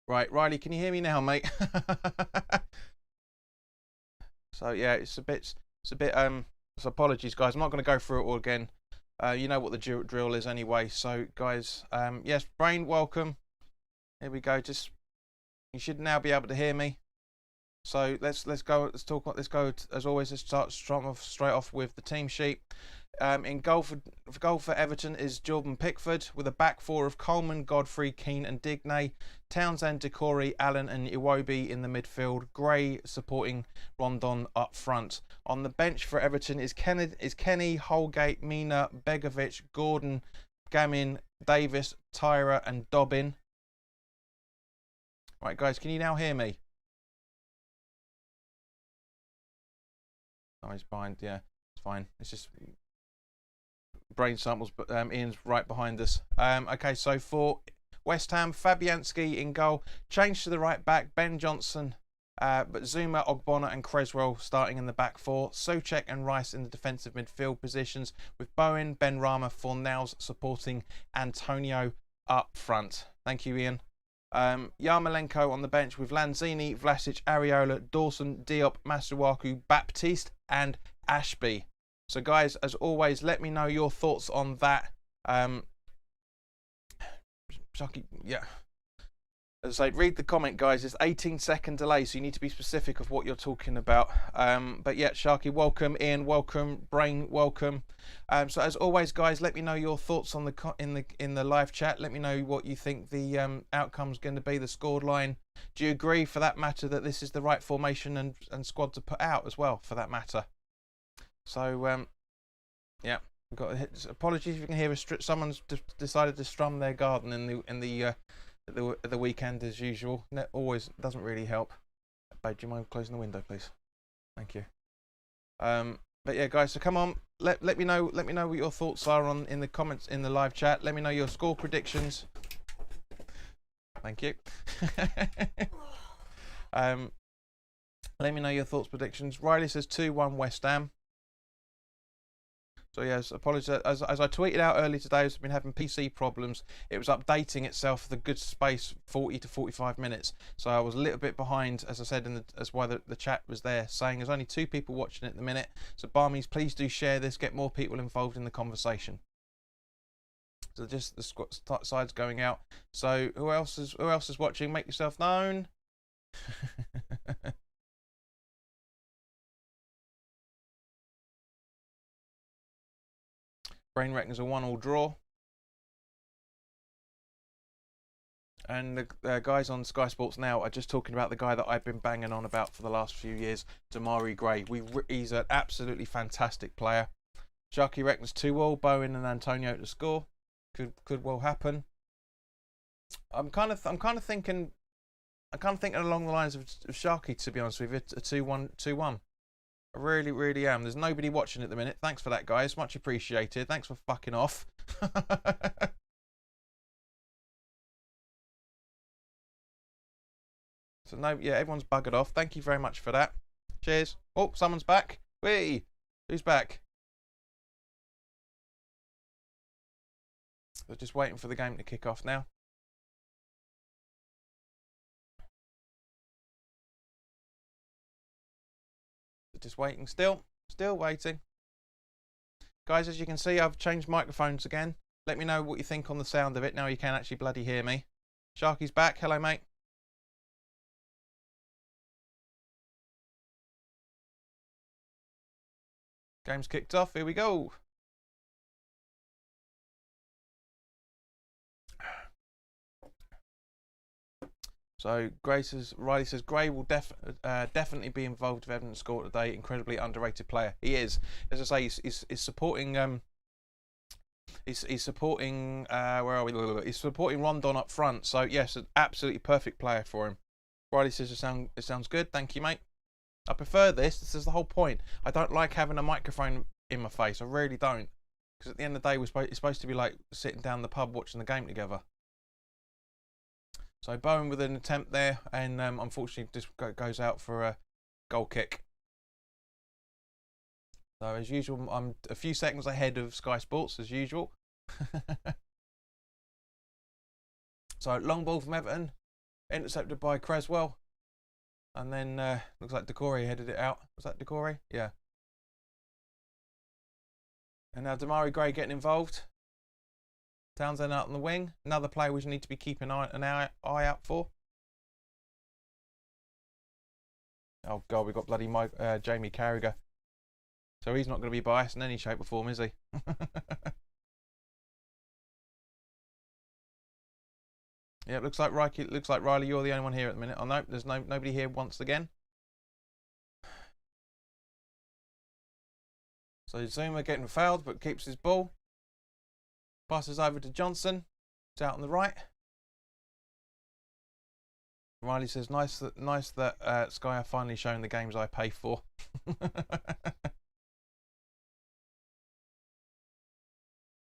Right, Riley, can you hear me now, mate? So yeah, so apologies, guys. I'm not going to go through it all again. You know what the drill is anyway. So, guys, yes, Brain, welcome. Here we go. Just you should now be able to hear me. So let's go. Let's go. As always, let's start straight off with the team sheet. In goal for Everton is Jordan Pickford with a back four of Coleman, Godfrey, Keane and Digne, Townsend, Decore, Allen and Iwobi in the midfield, Gray supporting Rondon up front. On the bench for Everton is Kenny, Holgate, Mina, Begovic, Gordon, Gamin, Davis, Tyra and Dobbin. Right, guys, can you now hear me? Oh, he's behind. Yeah, it's fine. It's just brain samples, but Ian's right behind us. Okay, so for West Ham, Fabianski in goal. Change to the right back, Ben Johnson, but Zuma, Ogbonna and Creswell starting in the back four. Souček and Rice in the defensive midfield positions with Bowen, Ben Rama, Fornals supporting Antonio up front. Thank you, Ian. Yarmolenko on the bench with Lanzini, Vlasic, Areola, Dawson, Diop, Masuaku, Baptiste and Ashby. So guys, as always, let me know your thoughts on that. Yeah. As I say, read the comment, guys. It's 18-second delay, so you need to be specific of what you're talking about. But yeah, Sharky, welcome. Ian, welcome. Brain, welcome. So as always, guys, let me know your thoughts on in the live chat. Let me know what you think the outcome's going to be, the scored line. Do you agree, for that matter, that this is the right formation and squad to put out as well, for that matter? So yeah, we've got apologies if you can hear someone's decided to strum their garden in the weekend as usual. That always doesn't really help. Babe, do you mind closing the window, please? Thank you. But yeah, guys, so come on, let me know what your thoughts are in the comments in the live chat. Let me know your score predictions. Thank you. Let me know your thoughts, predictions. Riley says 2-1 West Ham. So yes, apologies. As I tweeted out earlier today, I've been having PC problems. It was updating itself for the good space 40 to 45 minutes. So I was a little bit behind, as I said, as why the chat was there saying there's only 2 people watching at the minute. So Barmies, please do share this, get more people involved in the conversation. So just the sides going out. So who else is watching? Make yourself known. Brain reckons a 1-1 draw. And the guys on Sky Sports Now are just talking about the guy that I've been banging on about for the last few years, Damari Gray. He's an absolutely fantastic player. Sharky reckons 2-2, Bowen and Antonio to score. Could well happen. I'm kind of thinking along the lines of Sharky, to be honest with you, a 2-1. I really am. There's nobody watching at the minute. Thanks for that, guys. Much appreciated. Thanks for fucking off. So no, yeah, everyone's buggered off. Thank you very much for that. Cheers. Oh, someone's back. Whee! Who's back? They're just waiting for the game to kick off now. They're just waiting still waiting. Guys, as you can see, I've changed microphones again. Let me know what you think on the sound of it. Now you can actually bloody hear me. Sharky's back. Hello, mate. Game's kicked off. Here we go. So Riley says Gray will definitely be involved with Everton's score today. Incredibly underrated player. He is. As I say, he's supporting. He's supporting. Where are we? He's supporting Rondon up front. So yes, an absolutely perfect player for him. Riley says it sounds good. Thank you, mate. I prefer this. This is the whole point. I don't like having a microphone in my face. I really don't. Because at the end of the day, it's supposed to be like sitting down the pub watching the game together. So Bowen with an attempt there, and unfortunately just goes out for a goal kick. So as usual, I'm a few seconds ahead of Sky Sports as usual. So long ball from Everton. Intercepted by Creswell. And then looks like Decore headed it out. Was that Decore? Yeah. And now Damari Gray getting involved. Townsend out on the wing. Another player we need to be keeping an eye out for. Oh God, we've got bloody Jamie Carragher. So he's not going to be biased in any shape or form, is he? Yeah, it looks like Riley, you're the only one here at the minute. Oh no, there's nobody here once again. So Zuma getting fouled, but keeps his ball. Passes over to Johnson. It's out on the right. Riley says, nice that Sky are finally showing the games I pay for.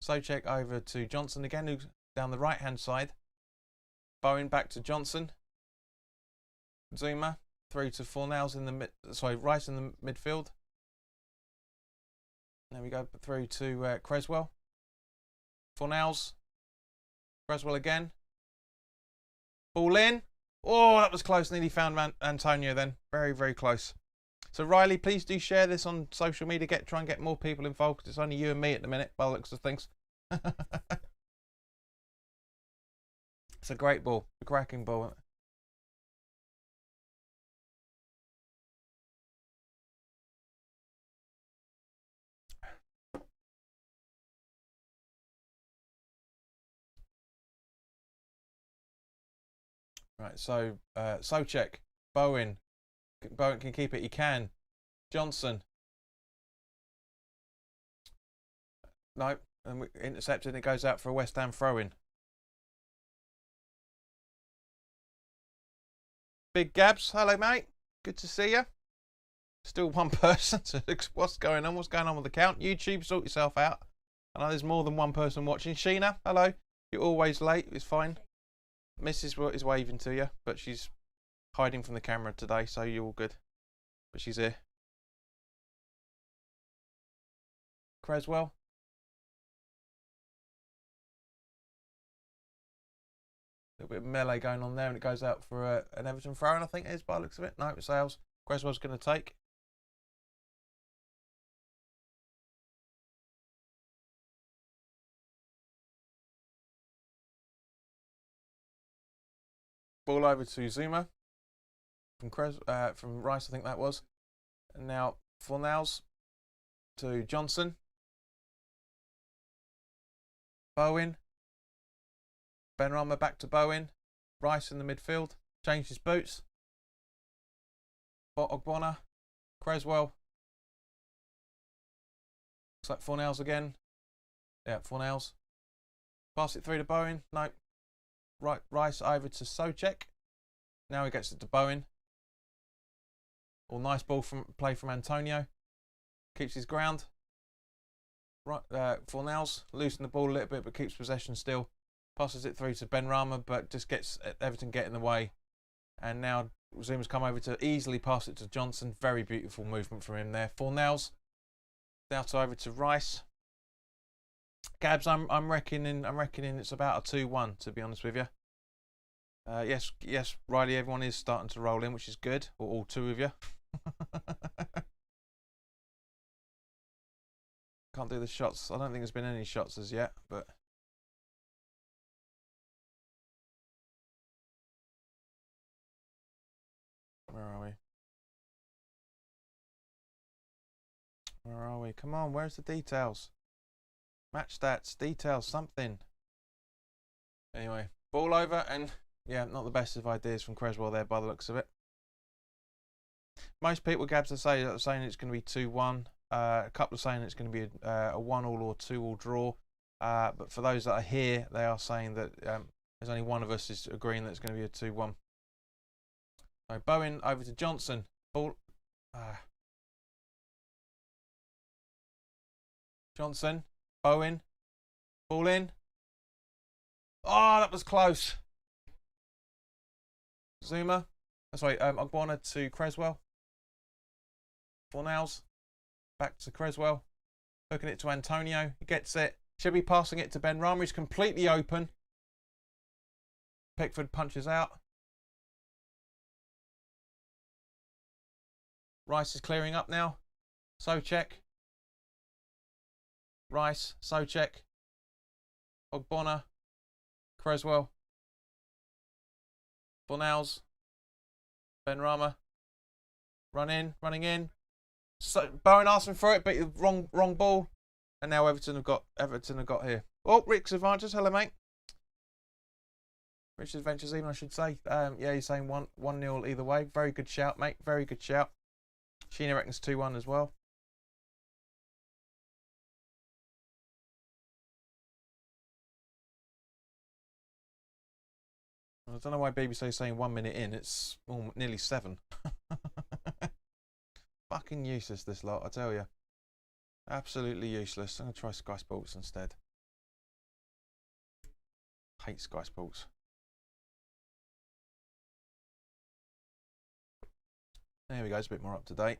Socek over to Johnson again, who's down the right hand side. Bowen back to Johnson. Zuma through to Fornals in the Rice in the midfield. There we go, through to Creswell. Fornals. Creswell again. Ball in. Oh, that was close. Nearly found Antonio then. Very, very close. So Riley, please do share this on social media. Try and get more people involved, because it's only you and me at the minute, by the looks of things. It's a great ball. A cracking ball. Right, so Socek, Bowen can keep it. He can. Johnson. No, and we intercepted. And it goes out for a West Ham throw-in. Big Gabs, hello mate. Good to see you. Still one person. So what's going on? What's going on with the count? YouTube, sort yourself out. I know there's more than one person watching. Sheena, hello. You're always late. It's fine. Mrs. is waving to you, but she's hiding from the camera today, so you're all good. But she's here. Creswell. A little bit of melee going on there, and it goes out for an Everton throw-in, I think it is, by the looks of it. No, it's Sales. Creswell's going to take. Ball over to Zuma from Rice, I think that was. And now Fornals to Johnson. Bowen. Benrahma back to Bowen. Rice in the midfield. Changed his boots. Ogbonna. Creswell. Looks like Fornals again. Yeah, Fornals. Pass it through to Bowen. No. Right, Rice over to Socek. Now he gets it to Bowen. All nice ball play from Antonio. Keeps his ground. Right, Fornals loosen the ball a little bit, but keeps possession still. Passes it through to Benrahma, but just gets Everton get in the way. And now Zuma's come over to easily pass it to Johnson. Very beautiful movement from him there. Fornals out over to Rice. Gabs, I'm reckoning it's about a 2-1, to be honest with you. Yes, Riley, everyone is starting to roll in, which is good. Or all two of you. Can't do the shots. I don't think there's been any shots as yet, but where are we? Where are we? Come on, where's the details? Match stats, details, something. Anyway, ball over, and yeah, not the best of ideas from Creswell there by the looks of it. Most people, Gabs, are saying it's going to be 2-1. A couple are saying it's going to be a 1-1 or 2-2 draw. But for those that are here, they are saying that there's only one of us is agreeing that it's going to be a 2-1. So Bowen over to Johnson. Ball. Johnson. Bowen. Ball in. Oh, that was close. Zuma. Sorry, Ogbonna to Creswell. Fornals. Back to Creswell. Hooking it to Antonio. He gets it. Should be passing it to Benrahma. He's completely open. Pickford punches out. Rice is clearing up now. Souček. Rice. Souček. Ogbonna. Creswell. Fornals. Benrahma. Running in. So Bowen asking for it, but wrong ball. And now Everton have got here. Oh, Rick's advantage. Hello, mate. Rich's adventures, even I should say. Yeah, he's saying 1-0 either way. Very good shout, mate. Very good shout. Sheena reckons 2-1 as well. I don't know why BBC is saying 1 minute in. It's nearly 7. Fucking useless, this lot, I tell you. Absolutely useless. I'm going to try Sky Sports instead. Hate Sky Sports. There we go, it's a bit more up to date.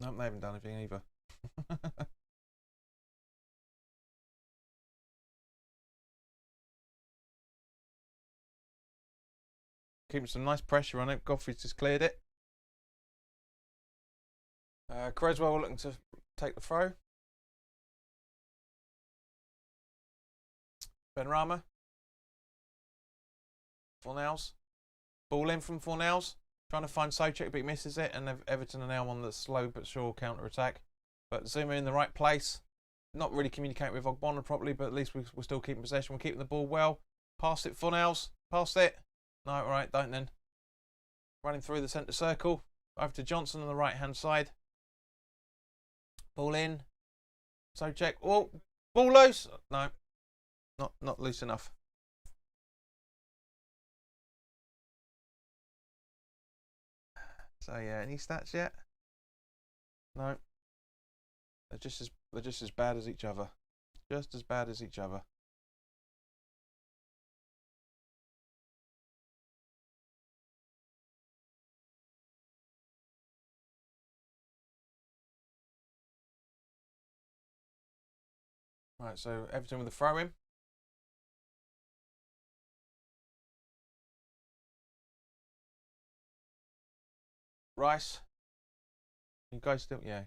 Nope, they haven't done anything either. Keeping some nice pressure on it. Godfrey's just cleared it. Creswell looking to take the throw. Benrahma. Fornals. Ball in from Fornals. Trying to find Souček, but he misses it. And Everton are now on the slow but sure counter attack. But Zuma in the right place. Not really communicating with Ogbonna properly, but at least we're still keeping possession. We're keeping the ball well. Past it, Fornals. Past it. No, alright, don't then. Running through the centre circle. Over to Johnson on the right hand side. Ball in. Souček. Oh, ball loose. No. Not loose enough. So yeah, any stats yet? No. They're just as bad as each other. Just as bad as each other. Right, so Everton with the throw in. Rice. You guys still, yeah.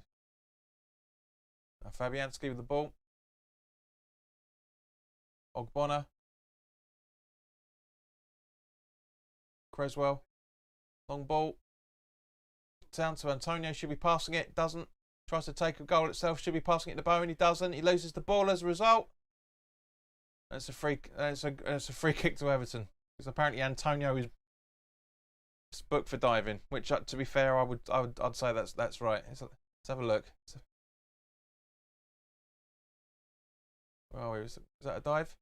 Fabianski with the ball. Ogbonna. Creswell. Long ball. Down to Antonio. Should be passing it. Doesn't. Tries to take a goal itself. Should be passing it to Bowen. He doesn't. He loses the ball as a result. That's a free. It's a free kick to Everton because apparently Antonio is booked for diving. Which, to be fair, I'd say that's right. Let's have a look. Oh, is that a dive?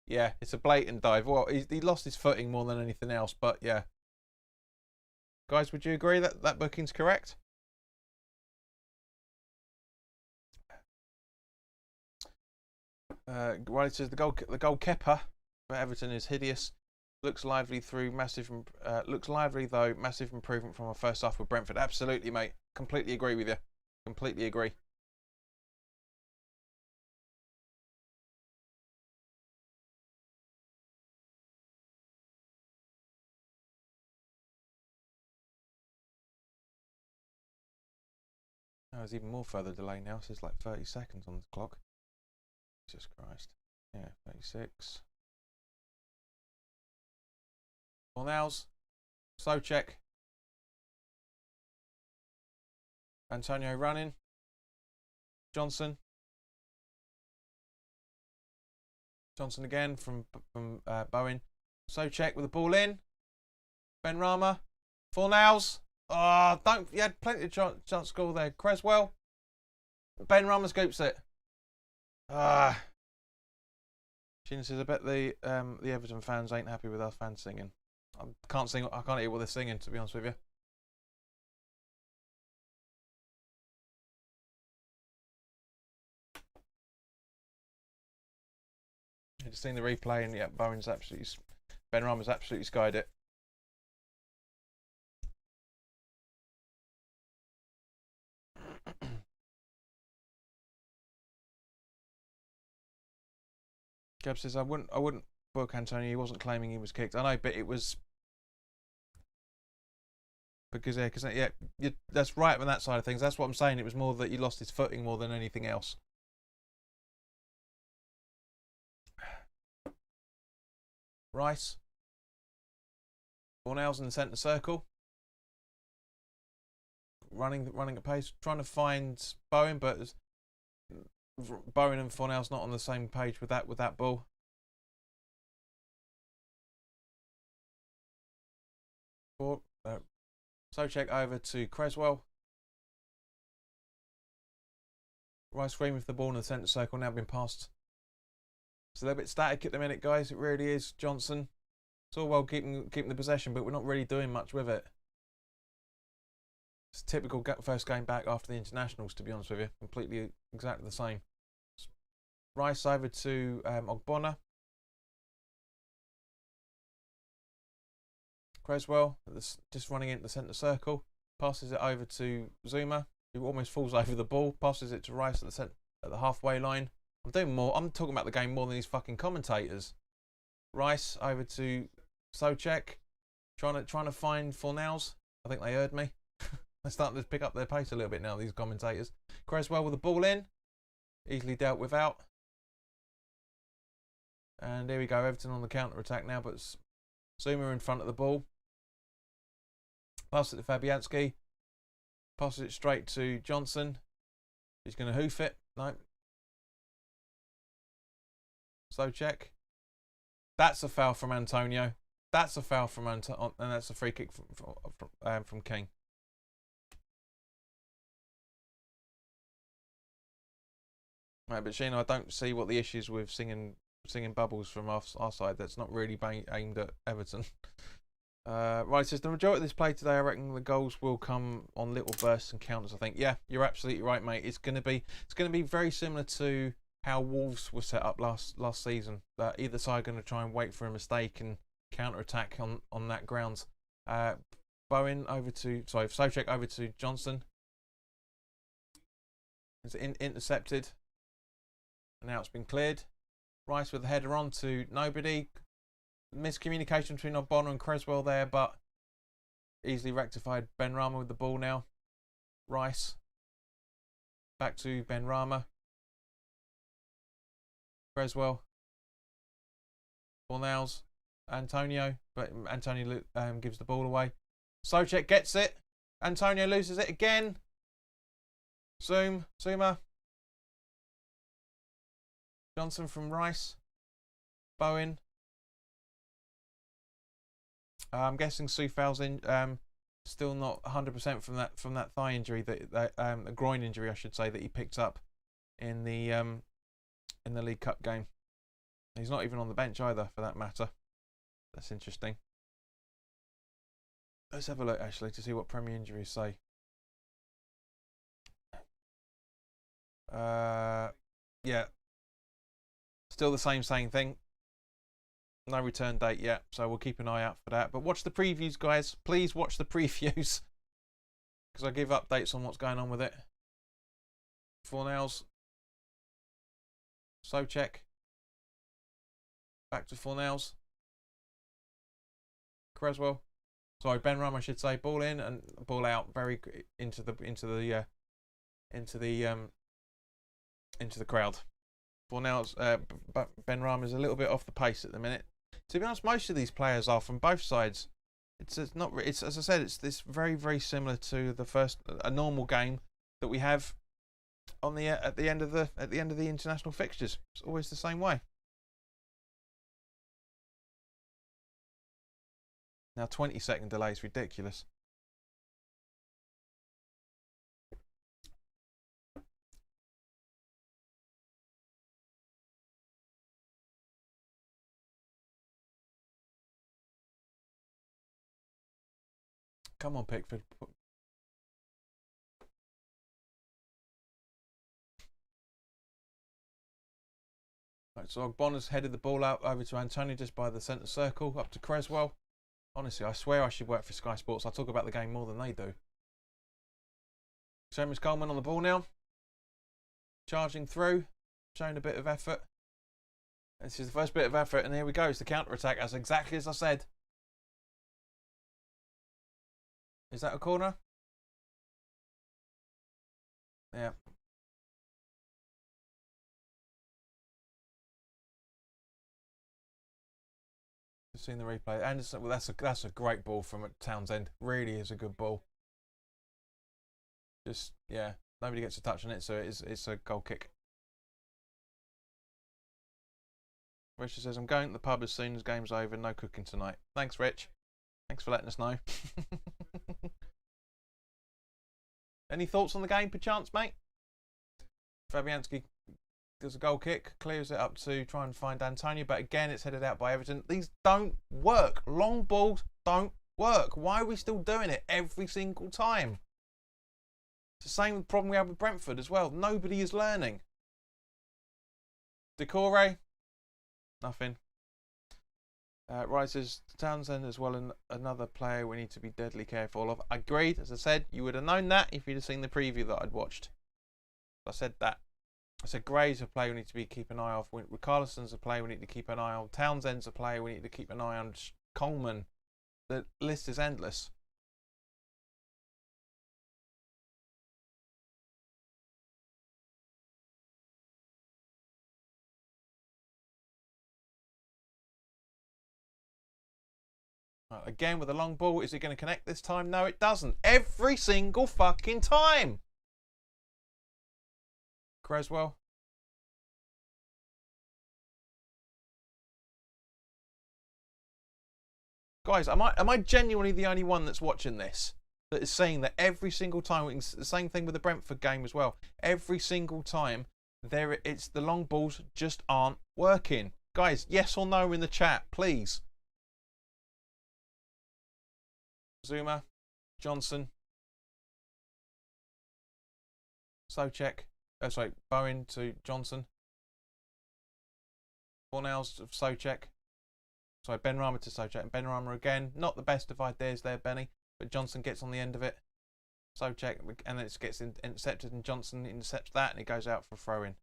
Yeah, it's a blatant dive. Well, he lost his footing more than anything else, but yeah. Guys, would you agree that that booking's correct? Riley says the goalkeeper for Everton is hideous. Looks lively though. Massive improvement from our first half with Brentford. Absolutely, mate. Completely agree with you. Completely agree. Oh, there's even more further delay now. So it's like 30 seconds on the clock. Jesus Christ. Yeah, 36. Fornals. Souček. Antonio running. Johnson. Johnson again from Bowen. Souček with the ball in. Benrahma. Fornals. Oh, don't. You had plenty of chance to score there. Creswell. Benrahma scoops it. Ah. Shin says, I bet the Everton fans ain't happy with us fans singing. I can't sing. I can't hear what they're singing, to be honest with you. I've just seen the replay, and yeah, Benrahma's absolutely skied it. Jeb says I wouldn't book Antonio. He wasn't claiming he was kicked. I know, but it was because that's right on that side of things. That's what I'm saying. It was more that he lost his footing more than anything else. Rice. Fornals in the centre circle. Running at pace, trying to find Bowen, but Bowen and Fornals not on the same page with that ball. Souček over to Creswell. Rice screaming with the ball in the centre circle, now been passed. It's a little bit static at the minute, guys. It really is. Johnson. It's all well keeping the possession, but we're not really doing much with it. It's typical first game back after the internationals, to be honest with you. Completely exactly the same. Rice over to Ogbonna. Creswell just running into the centre circle. Passes it over to Zuma, who almost falls over the ball. Passes it to Rice at the halfway line. I'm talking about the game more than these fucking commentators. Rice over to Souček. Trying to find Fornals. I think they heard me. They're starting to pick up their pace a little bit now, these commentators. Creswell with the ball in. Easily dealt without. And here we go. Everton on the counter-attack now, but Zuma in front of the ball. Passes it to Fabianski. Passes it straight to Johnson. He's going to hoof it. No. Souček. That's a foul from Antonio. That's a foul from Antonio, and that's a free kick from King. Right, but Sheena, I don't see what the issues with singing bubbles from our side. That's not really aimed at Everton. Right, says the majority of this play today, I reckon the goals will come on little bursts and counters. I think, yeah, you're absolutely right, mate. It's going to be very similar to how Wolves were set up last season. Either side going to try and wait for a mistake and counter attack on that ground. Souček over to Johnson. It's intercepted. And now it's been cleared. Rice with the header on to nobody. Miscommunication between Ogbonna and Creswell there, but easily rectified. Benrahma with the ball now. Rice. Back to Benrahma. Creswell. Fornals. Antonio. But Antonio gives the ball away. Souček gets it. Antonio loses it again. Zuma. Johnson from Rice. Bowen. I'm guessing Soufal's still not 100% from that thigh injury, a groin injury, I should say, that he picked up in the League Cup game. He's not even on the bench either, for that matter. That's interesting. Let's have a look actually to see what Premier injuries say. Yeah. Still the same thing. No return date yet, so we'll keep an eye out for that. But watch the previews, guys. Please watch the previews, because I give updates on what's going on with it. Fornals. Souček. Back to Fornals. Creswell. Sorry, Benrahma, I should say. Ball in and ball out, very into the crowd. Fornals, Benrahma is a little bit off the pace at the minute. To be honest, most of these players are from both sides. It's as I said, it's this very, very similar to a normal game that we have on at the end of the international fixtures. It's always the same way. Now 20-second delay is ridiculous. Come on, Pickford. Right, so Ogbonna's headed the ball out over to Antonio just by the centre circle, up to Creswell. Honestly, I swear I should work for Sky Sports. I talk about the game more than they do. Seamus Coleman on the ball now. Charging through, showing a bit of effort. This is the first bit of effort, and here we go. It's the counter-attack. That's exactly as I said. Is that a corner? Yeah. Just seen the replay. Anderson, well, that's a great ball from Townsend. Really is a good ball. Just, yeah, nobody gets a touch on it, so it's a goal kick. Richard says, I'm going to the pub as soon as game's over. No cooking tonight. Thanks, Rich. Thanks for letting us know. Any thoughts on the game, perchance, mate? Fabianski does a goal kick, clears it up to try and find Antonio, but again, it's headed out by Everton. These don't work. Long balls don't work. Why are we still doing it every single time? It's the same problem we have with Brentford as well. Nobody is learning. Decore, nothing. Rises Townsend as well, and another player we need to be deadly careful of. Agreed. As I said, you would have known that if you'd have seen the preview that I'd watched. I said that. I said Gray's a player we need to keep an eye off. Carlson's a player we need to keep an eye on. Townsend's a player we need to keep an eye on. Coleman. The list is endless. Again with a long ball, is it going to connect this time? No, it doesn't. Every single fucking time. Creswell. Guys, am I genuinely the only one that's watching this that is saying that every single time? It's the same thing with the Brentford game as well. Every single time, it's the long balls just aren't working. Guys, yes or no in the chat, please. Zuma, Johnson, Soucek. Sorry, Bowen to Johnson. Fornals of Soucek. Sorry, Benrahma to Soucek. And Benrahma again. Not the best of ideas there, Benny. But Johnson gets on the end of it. Soucek, and then it gets intercepted, and Johnson intercepts that, and it goes out for a throw in.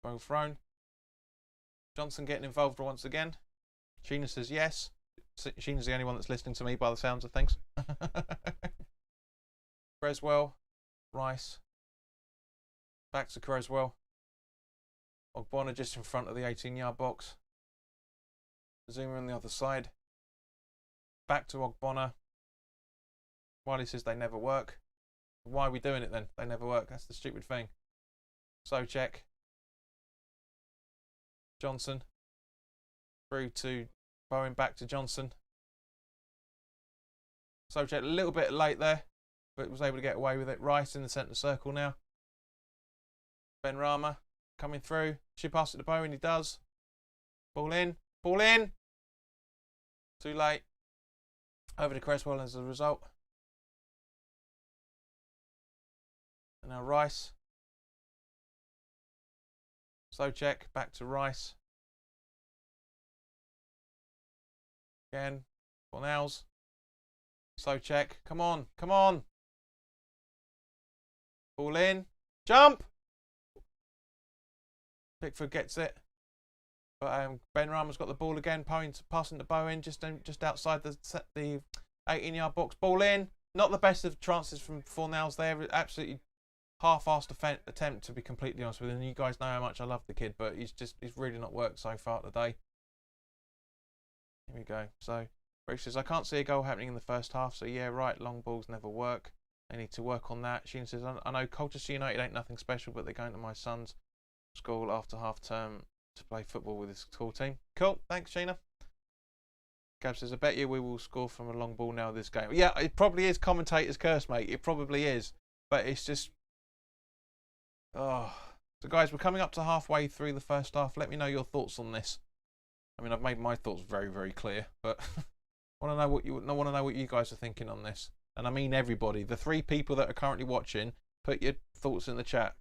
Ball thrown. Johnson getting involved once again. Sheena says yes. Sheena's the only one that's listening to me by the sounds of things. Creswell, Rice. Back to Creswell. Ogbonna just in front of the 18-yard box. Zuma on the other side. Back to Ogbonna. Wiley says they never work. Why are we doing it then? They never work. That's the stupid thing. Soucek. Johnson. Through to Bowen, back to Johnson. Soucek a little bit late there, but was able to get away with it. Rice in the centre circle now. Benrahma coming through. Should pass it to Bowen. He does. Ball in. Ball in. Too late. Over to Creswell as a result. And now Rice. Soucek back to Rice. Again. Fornals. Soucek. Come on. Come on. Ball in. Jump. Pickford gets it. But Benrahma's got the ball again. Passing to Bowen just outside the 18-yard box. Ball in. Not the best of chances from Fornals there. Absolutely half-assed attempt, to be completely honest with you. And you guys know how much I love the kid, but he's really not worked so far today. Here we go. So Rich says, I can't see a goal happening in the first half. So yeah, right, long balls never work. They need to work on that. Sheen says, I know Colchester United ain't nothing special, but they're going to my son's school after half term to play football with his school team. Cool, thanks Sheena. Gab says, I bet you we will score from a long ball now this game. Yeah, it probably is commentator's curse, mate. It probably is. But it's just... Oh. So guys, we're coming up to halfway through the first half. Let me know your thoughts on this. I mean, I've made my thoughts very, very clear, but I want to know what you guys are thinking on this. And I mean everybody. The 3 people that are currently watching, put your thoughts in the chat.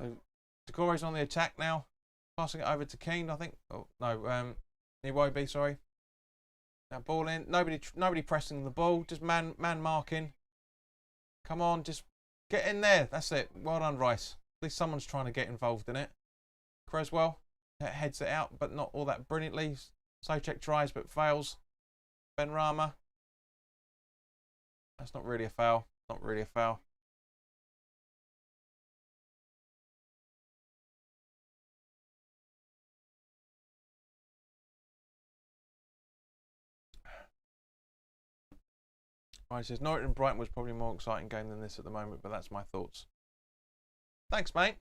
So Decore's on the attack now. Passing it over to Keane, I think. Oh no, Iwobi, sorry. Now ball in. Nobody pressing the ball. Just man marking. Come on, just get in there. That's it. Well done, Rice. At least someone's trying to get involved in it. Creswell heads it out, but not all that brilliantly. Socek tries but fails. Benrahma. That's not really a foul. Not really a foul. Right, says Norwich and Brighton was probably a more exciting game than this at the moment, but that's my thoughts. Thanks, mate.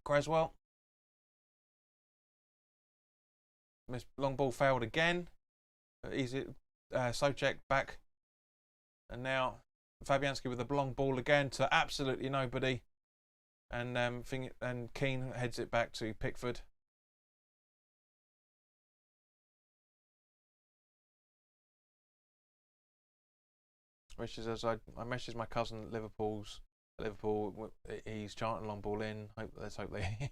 Creswell. Missed long ball failed again. Easy. Socek back. And now Fabianski with a long ball again to absolutely nobody. And Keane heads it back to Pickford. Which is, as I messaged my cousin at Liverpool, he's chanting long ball in. Let's hope they.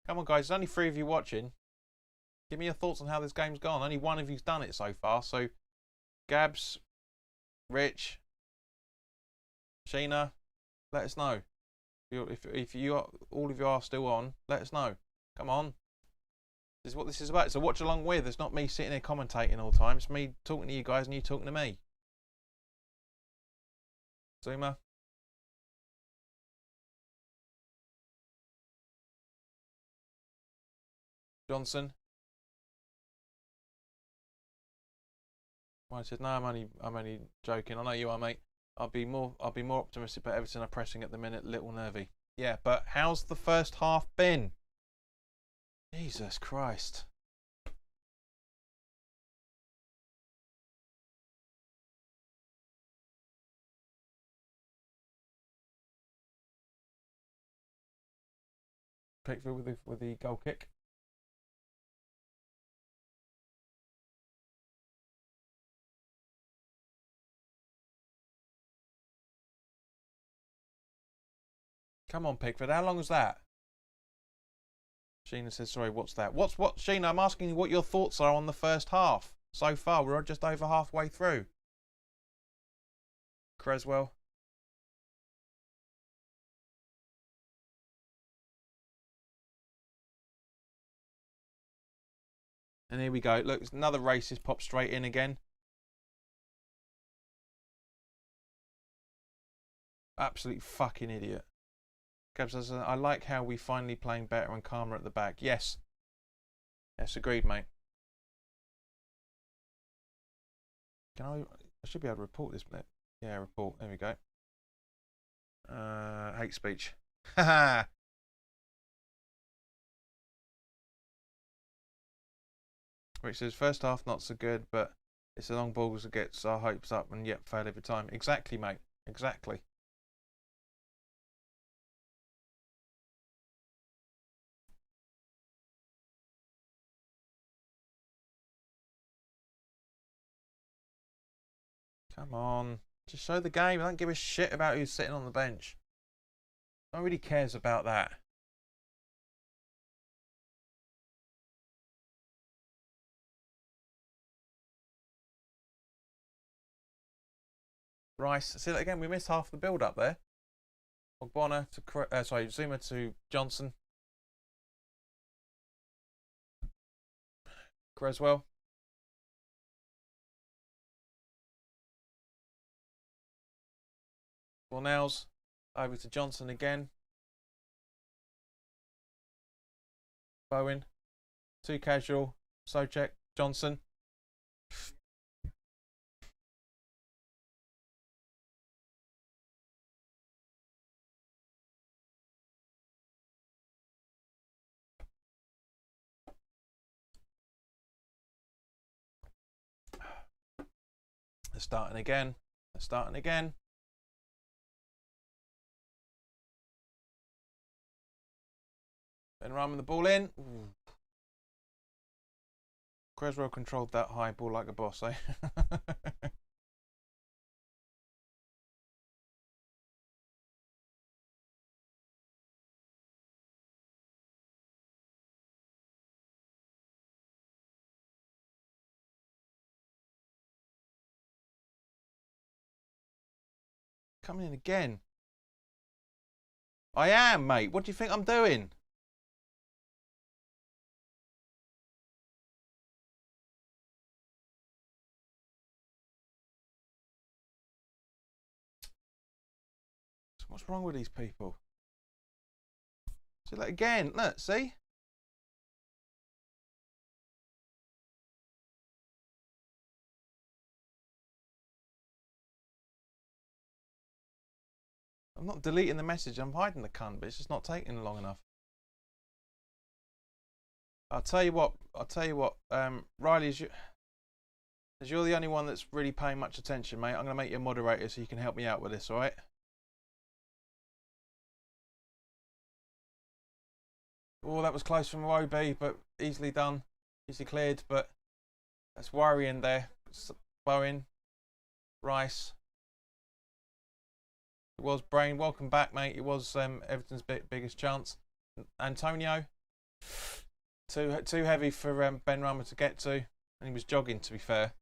Come on, guys. There's only 3 of you watching. Give me your thoughts on how this game's gone. Only 1 of you's done it so far. So, Gabs, Rich, Sheena, let us know. If you are, all of you are still on, let us know. Come on. This is what this is about. It's a watch along with. It's not me sitting here commentating all the time. It's me talking to you guys and you talking to me. Zuma. Johnson. I said, no, I'm only joking. I know you are, mate. I'll be more optimistic, but Everton are pressing at the minute, little nervy. Yeah, but how's the first half been? Jesus Christ. Pickford with the goal kick. Come on, Pickford. How long was that? Sheena says, sorry, what's that? What? Sheena, I'm asking you what your thoughts are on the first half. So far, we're just over halfway through. Creswell. And here we go. Look, another racist pop straight in again. Absolute fucking idiot. Gabs says, I like how we finally playing better and calmer at the back. Yes. Yes, agreed, mate. I should be able to report this, but yeah, report. There we go. Hate speech. Haha. Which says first half not so good, but it's the long balls that gets our hopes up and yet fail every time. Exactly, mate. Exactly. Come on. Just show the game. I don't give a shit about who's sitting on the bench. Nobody cares about that. Rice. See that again. We missed half the build up there. Ogbonna to Zuma to Johnson. Creswell. Fornells. Over to Johnson again. Bowen. Too casual. Socek. Johnson. They're starting again. They're starting again. Ben ramming the ball in. Ooh. Creswell controlled that high ball like a boss, eh? Coming in again. I am, mate. What do you think I'm doing? What's wrong with these people? See that again? Look, see? I'm not deleting the message. I'm hiding the cunt, but it's just not taking long enough. I'll tell you what. Riley, as you're the only one that's really paying much attention, mate, I'm going to make you a moderator so you can help me out with this, all right? Oh, that was close from Iwobi, but easily done. Easily cleared, but that's worrying there. Bowen, Rice. It was Brain. Welcome back, mate. It was Everton's biggest chance. Antonio. Too heavy for Ben Rama to get to. And he was jogging, to be fair.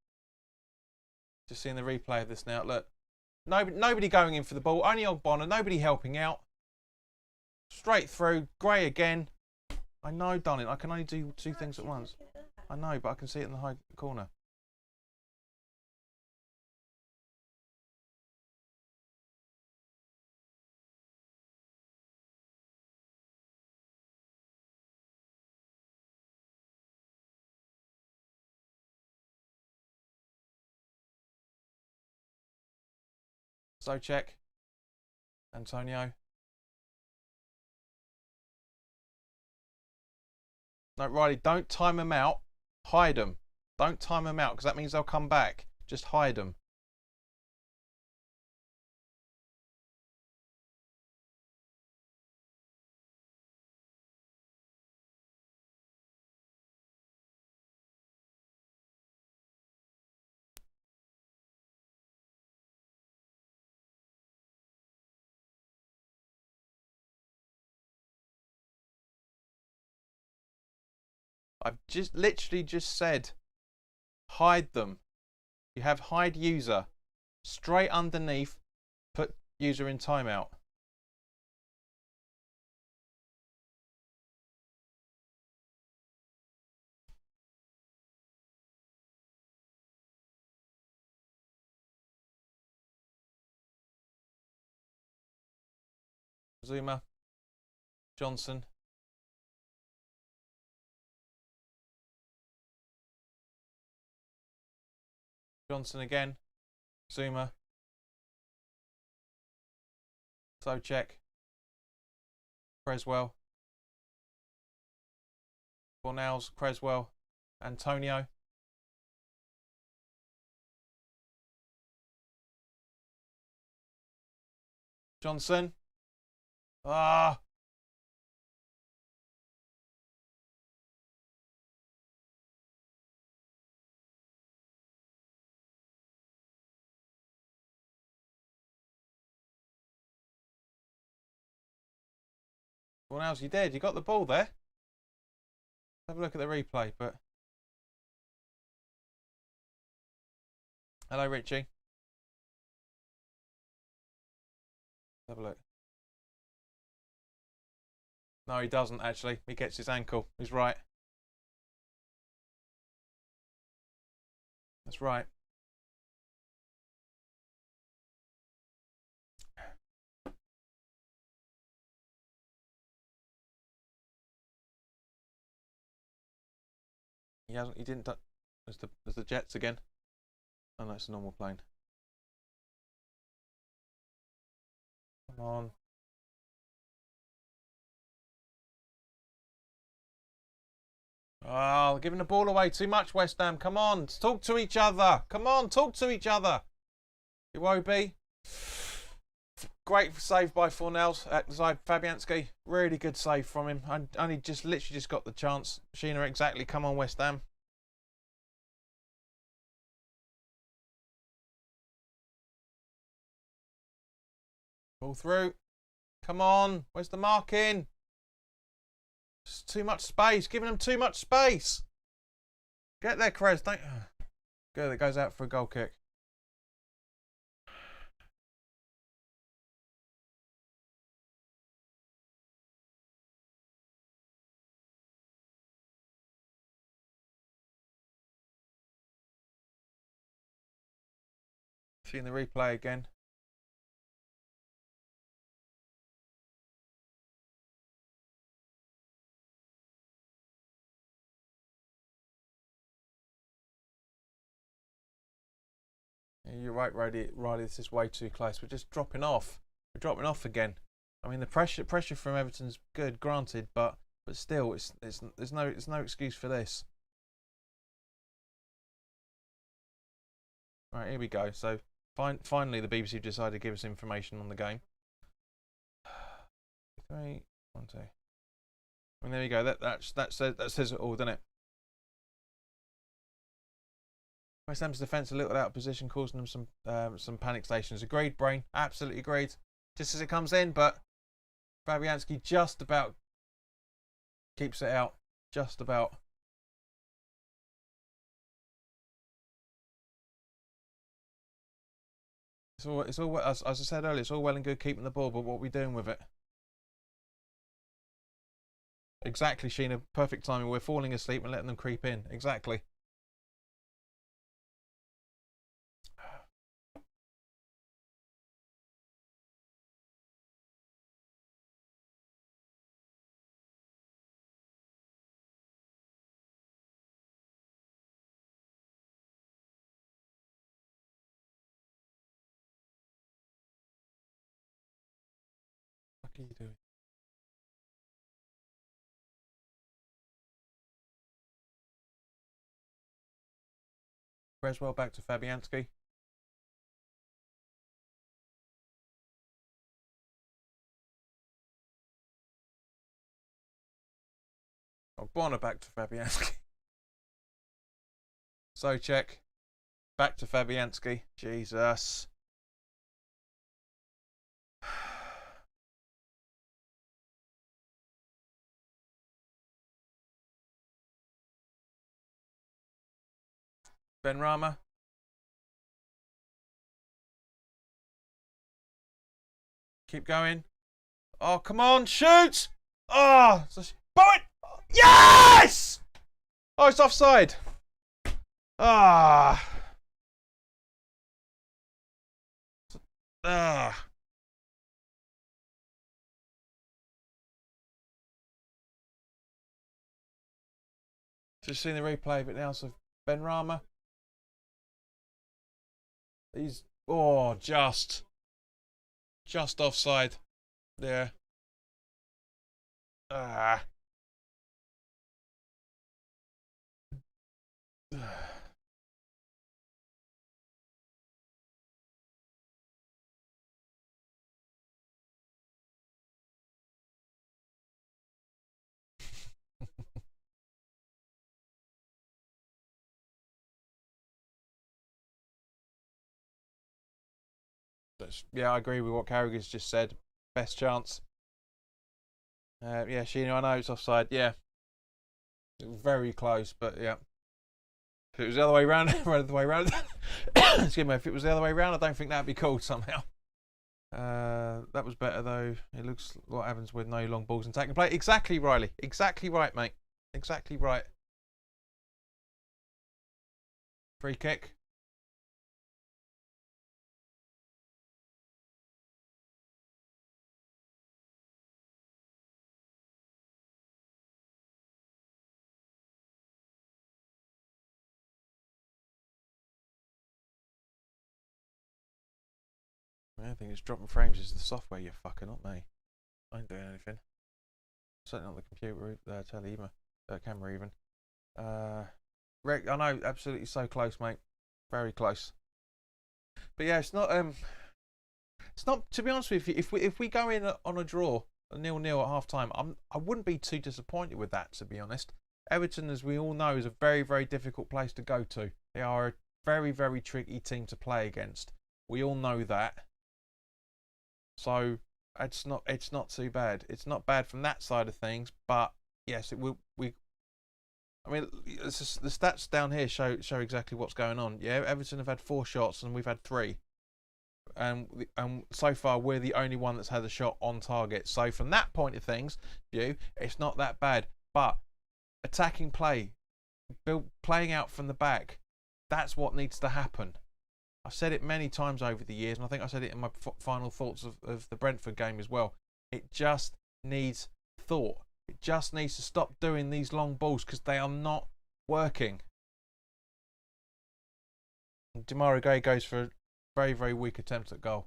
Just seeing the replay of this now. Look. Nobody going in for the ball. Only Ogbonna. Nobody helping out. Straight through. Gray again. I know, darling. I can only do two things at once. I know, but I can see it in the high corner. So check. Antonio. No, Riley, don't time them out. Hide them. Don't time them out because that means they'll come back. Just hide them. I've literally just said hide them. You have hide user. Straight underneath, put user in timeout. Zuma. Johnson. Johnson again. Zuma. So check. Creswell. Cornels. Creswell. Antonio. Johnson. Ah. Cornels, you did. You got the ball there. Have a look at the replay, but. Hello, Richie. Have a look. No, he doesn't actually. He gets his ankle. He's right. That's right. He hasn't. He didn't. There's the Jets again. Oh no, it's a normal plane. Come on. Oh, giving the ball away too much, West Ham. Come on, talk to each other. Come on, talk to each other. Iwobi. Great save by Fornells at Fabianski. Really good save from him. I only literally just got the chance. Sheena, exactly. Come on, West Ham. Pull through. Come on. Where's the marking? It's too much space. Giving them too much space. Get there, Krez. Don't. Good. That goes out for a goal kick. Seeing the replay again. Yeah, you're right, Riley. This is way too close. We're just dropping off. We're dropping off again. I mean, the pressure from Everton's good, granted, but still, there's no excuse for this. Right, here we go. So finally, the BBC decided to give us information on the game. 3, 1, 2. I mean, there you go. That says it all, doesn't it? West Ham's defence a little out of position, causing them some panic stations. Agreed, Brain. Absolutely agreed. Just as it comes in, but Fabianski just about keeps it out. Just about. It's all as I said earlier. It's all well and good keeping the ball, but what are we doing with it? Exactly, Sheena. Perfect timing. We're falling asleep and letting them creep in. Exactly. What are you doing? Creswell back to Fabianski. Oh, Bonner back to Fabianski. Socek back to Fabianski. Jesus. Benrahma. Keep going. Oh, come on, shoot! Oh, Bowen! Yes! Oh, it's offside. Ah. Ah. Just seeing the replay of it now. So Benrahma. He's just offside. Yeah. Ah. Yeah, I agree with what Carragher's just said. Best chance. Yeah, Sheena, I know it's offside. Yeah. Very close, but yeah. If it was the other way around, excuse me, if it was the other way around, I don't think that'd be called somehow. That was better though. It looks what happens with no long balls and taking play. Exactly, Riley. Exactly right, mate. Exactly right. Free kick. I think it's dropping frames is the software, you fucker, not me. I ain't doing anything. Certainly not the computer, telly even, camera even. I know, absolutely so close, mate. Very close. But yeah, it's not It's not, to be honest with you, if we go in on a draw, a 0-0 at half time, I wouldn't be too disappointed with that, to be honest. Everton, as we all know, is a very, very difficult place to go to. They are a very, very tricky team to play against. We all know that. So it's not too bad. It's not bad from that side of things, but yes, it will. I mean, it's just, the stats down here show exactly what's going on. Yeah, Everton have had 4 shots and we've had 3. And so far we're the only one that's had a shot on target. So from that point of things, it's not that bad. But attacking play, playing out from the back, that's what needs to happen. I've said it many times over the years, and I think I said it in my final thoughts of the Brentford game as well. It just needs thought. It just needs to stop doing these long balls because they are not working. Demarai Gray goes for a very, very weak attempt at goal.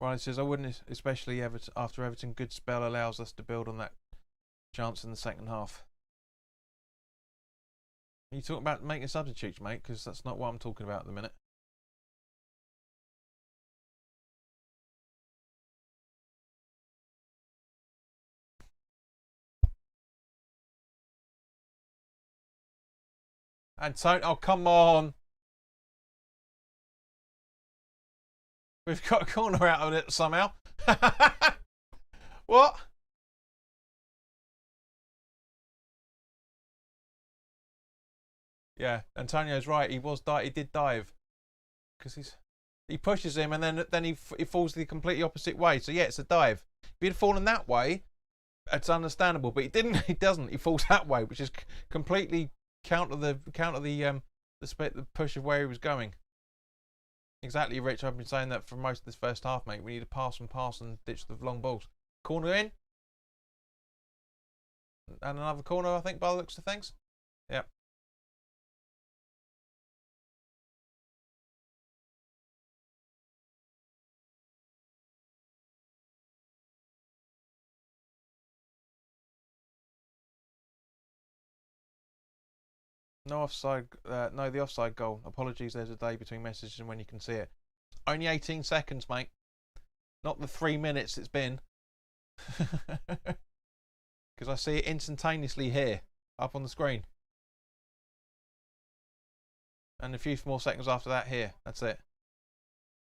Ryan says, I wouldn't, especially after Everton. Good spell allows us to build on that chance in the second half. You talking about making substitutes, mate? Because that's not what I'm talking about at the minute. And Tony, oh come on! We've got a corner out of it somehow. What? Yeah, Antonio's right. He did dive because he pushes him and then he falls the completely opposite way. So yeah, it's a dive. If he'd fallen that way, it's understandable. But he didn't. He doesn't. He falls that way, which is completely counter the push of where he was going. Exactly, Rich. I've been saying that for most of this first half, mate. We need to pass and ditch the long balls. Corner in. And another corner, I think, by the looks of things. Yep. No offside. No, the offside goal. Apologies, there's a delay between messages and when you can see it. Only 18 seconds, mate. Not the 3 minutes it's been. Because I see it instantaneously here, up on the screen. And a few more seconds after that here. That's it.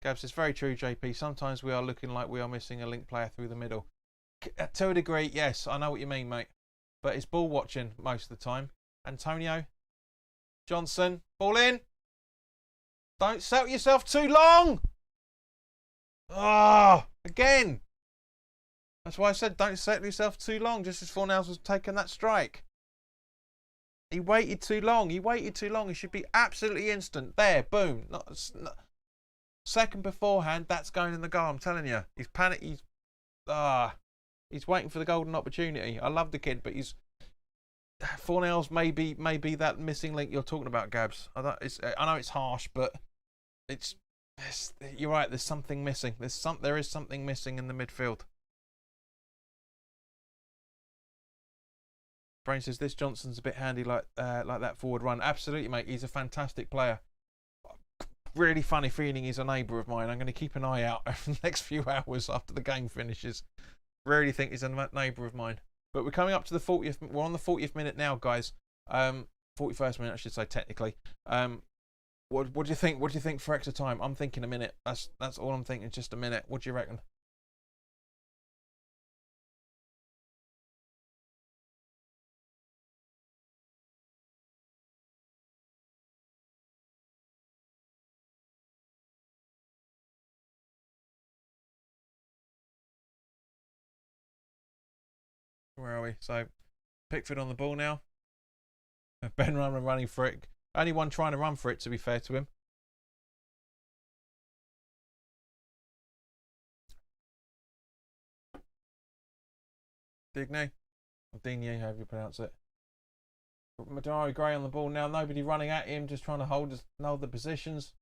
Gabs, it's very true, JP. Sometimes we are looking like we are missing a link player through the middle. To a degree, yes. I know what you mean, mate. But it's ball watching most of the time. Antonio. Johnson. Ball in. Don't settle yourself too long. Ah, again. That's why I said don't settle yourself too long, just as Fornals was taking that strike. He waited too long. He waited too long. He should be absolutely instant. There, boom. Not second beforehand, that's going in the goal. I'm telling you. He's panicked. He's waiting for the golden opportunity. I love the kid, but Fornals may be that missing link you're talking about, Gabs. I know it's harsh, but you're right. There's something missing. There is something missing in the midfield. Brain says this Johnson's a bit handy like that forward run. Absolutely, mate. He's a fantastic player. Really funny feeling he's a neighbour of mine. I'm going to keep an eye out for the next few hours after the game finishes. Really think he's a neighbour of mine. But we're coming up to the 40th. We're on the 40th minute now, guys. 41st minute, I should say, technically. What do you think? What do you think for extra time? I'm thinking a minute. That's all I'm thinking. Just a minute. What do you reckon? Where are we? So, Pickford on the ball now. Ben Rama running for it. Only one trying to run for it, to be fair to him. Digne. Or Digne, however you pronounce it. Demarai Gray on the ball now. Nobody running at him, just trying to hold the positions.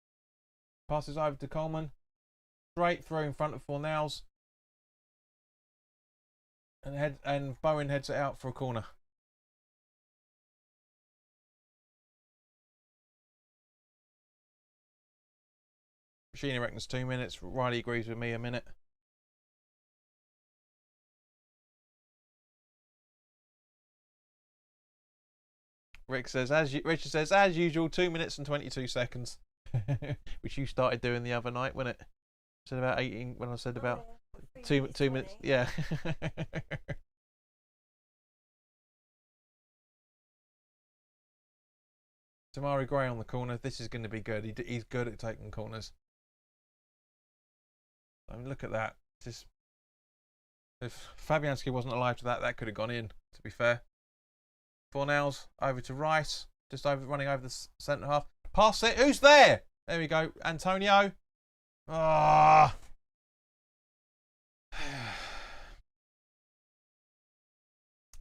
Passes over to Coleman. Straight through in front of Fornals. And Bowen heads it out for a corner. Sheena reckons 2 minutes. Riley agrees with me, a minute. Richard says, as usual, 2 minutes and 22 seconds. Which you started doing the other night, wasn't it? Said about 18 when I said about 2 minutes. Yeah. Tamari Gray on the corner. This is going to be good. He's good at taking corners. I mean, look at that. Just if Fabianski wasn't alive to that, that could have gone in. To be fair. Fornells over to Rice, just running over the centre half. Pass it. Who's there? There we go. Antonio. Ah.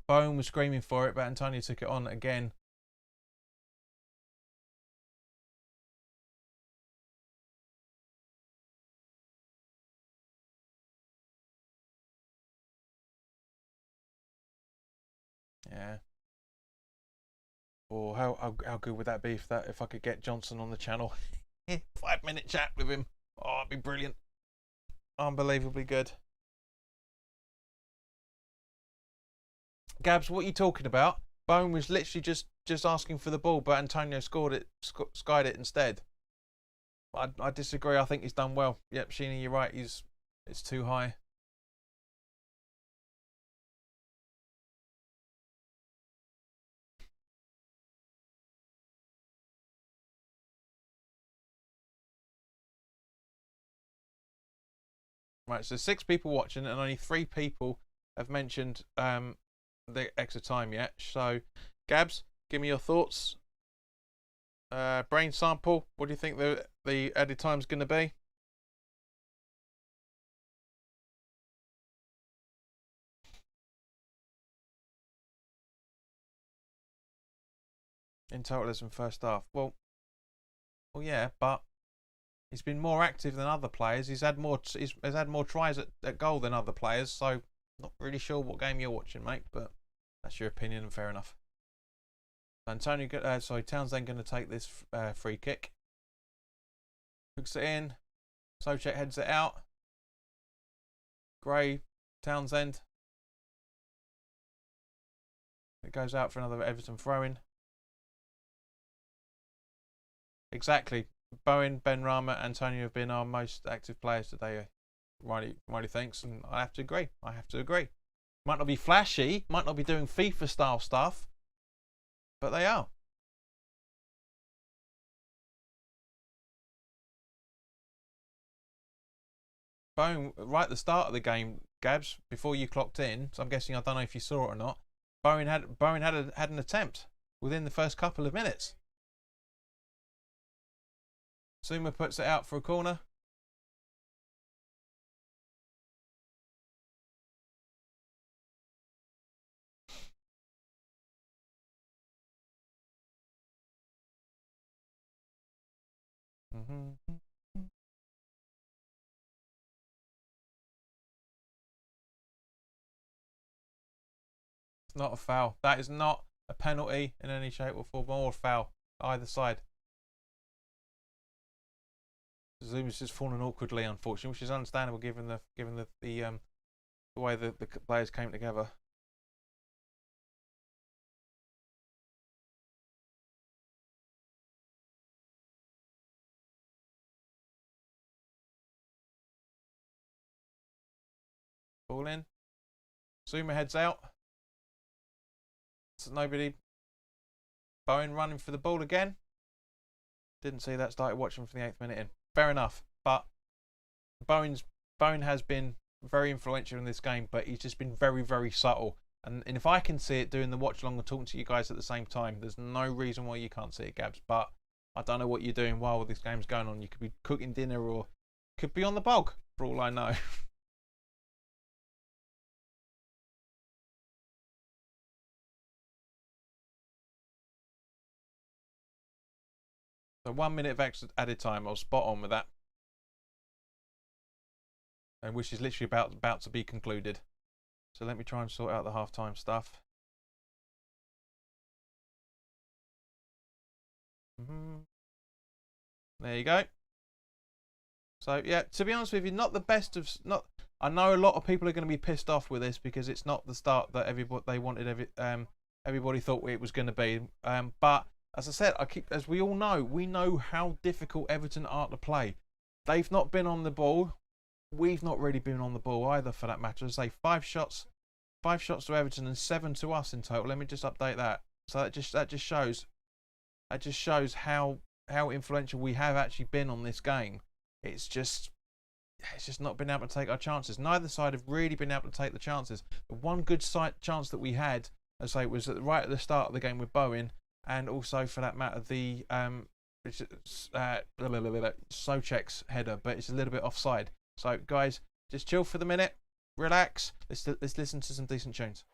Bowen was screaming for it, but Antonio took it on again. Yeah. Or how good would that be if I could get Johnson on the channel? 5-minute chat with him. Oh, it'd be brilliant. Unbelievably good. Gabs, what are you talking about? Bowen was literally just asking for the ball, but Antonio skied it instead. I disagree. I think he's done well. Yep, Sheena, you're right. It's too high. Right, so 6 people watching, and only 3 people have mentioned the extra time yet. So, Gabs, give me your thoughts. Brain sample. What do you think the added time's going to be? In total, as in first half. Well, yeah, but he's been more active than other players. He's had more tries at goal than other players. So, not really sure what game you're watching, mate. But that's your opinion, and fair enough. Townsend going to take this free kick. Hooks it in. Socek heads it out. Gray, Townsend. It goes out for another Everton throw-in. Exactly. Bowen, Benrahma, Antonio have been our most active players today. Riley thinks, and I have to agree. Might not be flashy, might not be doing FIFA style stuff, but they are. Bowen, right at the start of the game, Gabs, before you clocked in, so I'm guessing, I don't know if you saw it or not, Bowen had an attempt within the first couple of minutes. Zuma puts it out for a corner. It's not a foul. That is not a penalty in any shape or form, or a foul either side. Zuma's just fallen awkwardly, unfortunately, which is understandable given the way the players came together. Ball in. Zuma heads out. So nobody. Bowen running for the ball again. Didn't see that. Started watching from the 8th minute in. Fair enough, but Bowen has been very influential in this game, but he's just been very, very subtle. And if I can see it doing the watch along and talking to you guys at the same time, there's no reason why you can't see it, Gabs. But I don't know what you're doing while this game's going on. You could be cooking dinner or could be on the bog, for all I know. So 1 minute of extra added time. I was spot on with that. And which is literally about to be concluded. So let me try and sort out the half-time stuff. There you go. So yeah, to be honest with you, not the best of I know a lot of people are going to be pissed off with this because it's not the start that everybody thought it was going to be. But as I said, as we all know, we know how difficult Everton are to play. They've not been on the ball. We've not really been on the ball either, for that matter. As I say, 5 shots to Everton and 7 to us in total. Let me just update that. So that just shows how influential we have actually been on this game. It's just not been able to take our chances. Neither side have really been able to take the chances. The one good chance that we had, as I say, was right at the start of the game with Bowen, and also for that matter the Souček's header, but it's a little bit offside. So guys, just chill for the minute, relax. Let's listen to some decent tunes.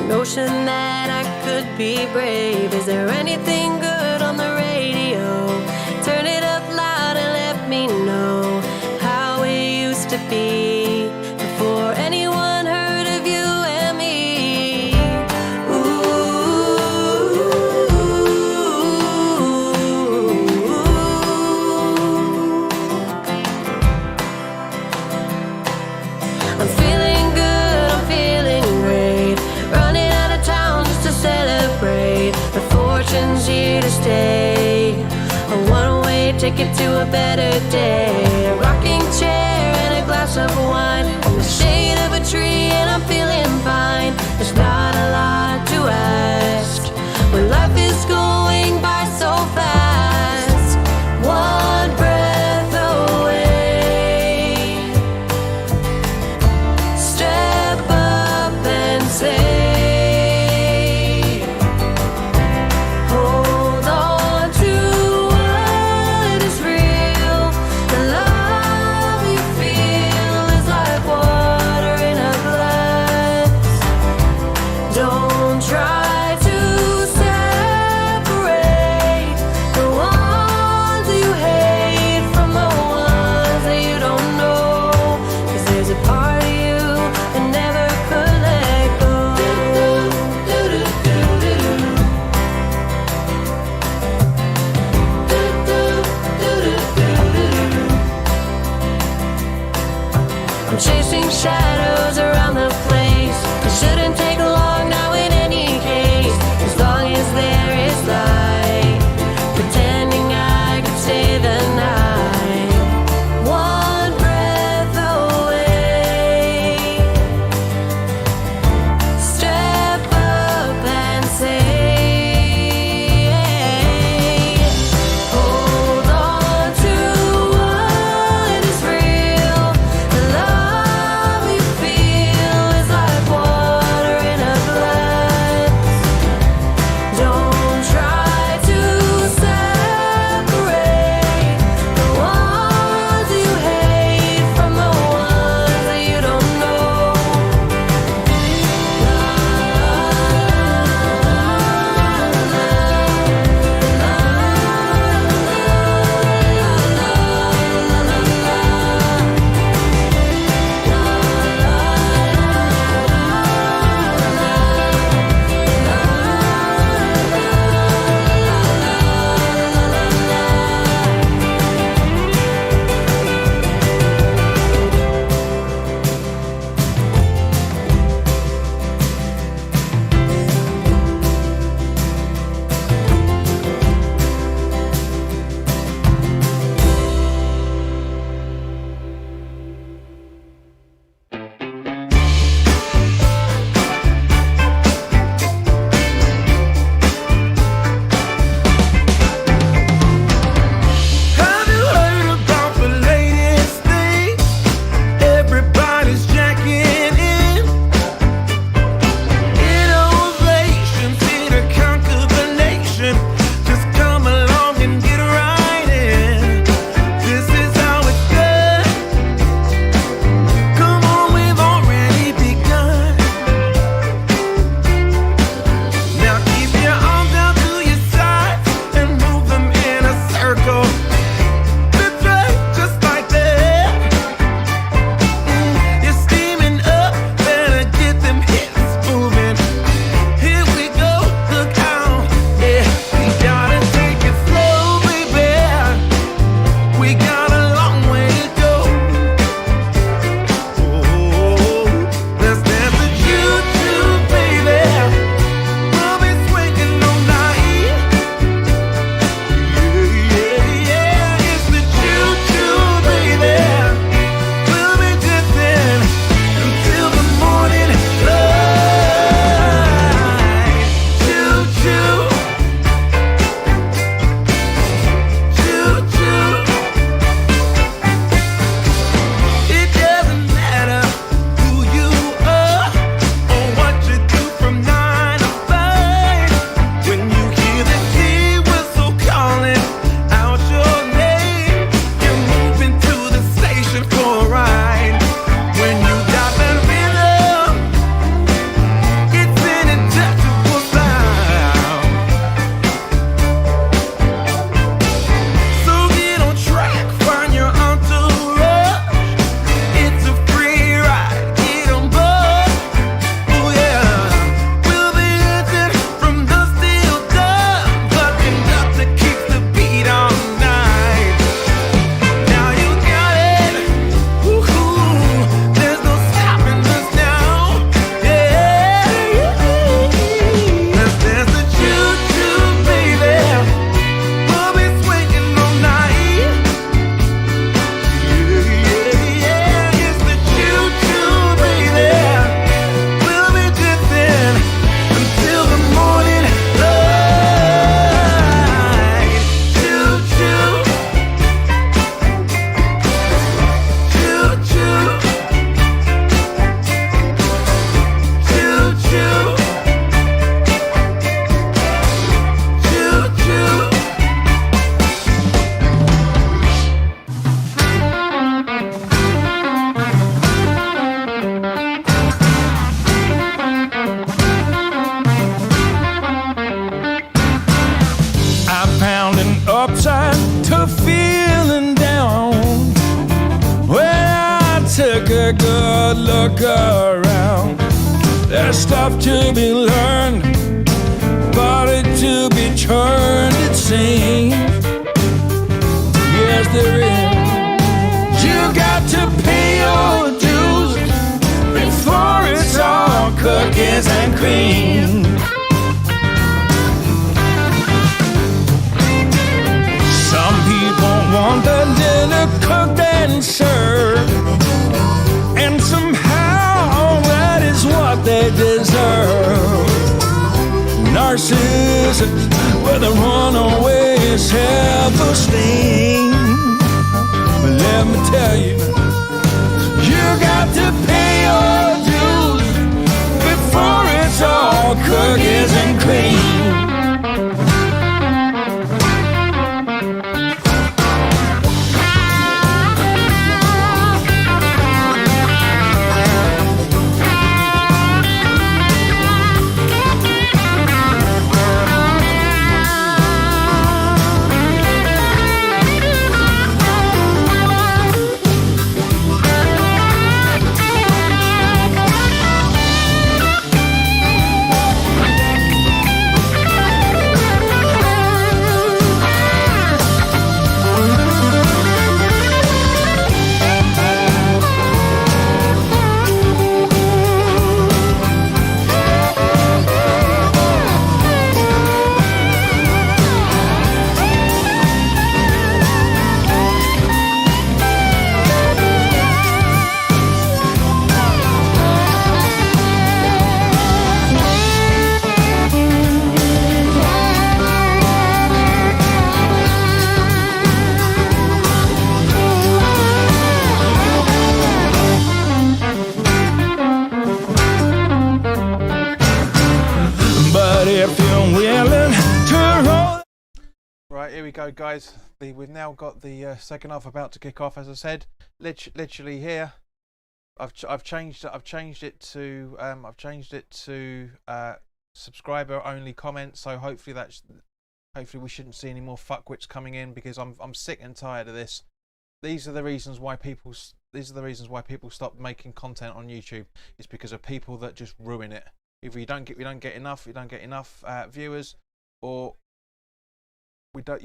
notion that I could be brave. Is there anything good on the radio? Turn it up loud and let me know how it used to be before anyone heard of you and me. I'm feeling good, I'm feeling great, running out of town just to celebrate. The fortune's here to stay, a one-way ticket to a better day. A rocking chair and a glass of wine in the shade of a tree, and I'm feeling fine. There's not a lot to ask when life is going by so fast. One breath away, step up and say, hold on to what is real. The love you feel is like water in a glass. Don't try to separate the ones you hate from the ones that you don't know, 'cause there's a part of you that never could let go. I'm chasing shadows around the place. It shouldn't take long now in any case. a good look around. There's stuff to be learned, body to be turned, it seems. Yes, there is. You got to pay your dues before it's all cookies and cream. Some people want the dinner cooked and served, and somehow that is what they deserve. Narcissism with a runaway self-esteem. But let me tell you, you got to pay your dues before it's all cookies and cream. Right, here we go, guys. We've now got the second half about to kick off. As I said, literally here, I've changed it to subscriber only comments. So hopefully we shouldn't see any more fuckwits coming in, because I'm sick and tired of this. These are the reasons why people stop making content on YouTube. It's because of people that just ruin it. Either we don't get enough viewers, or we just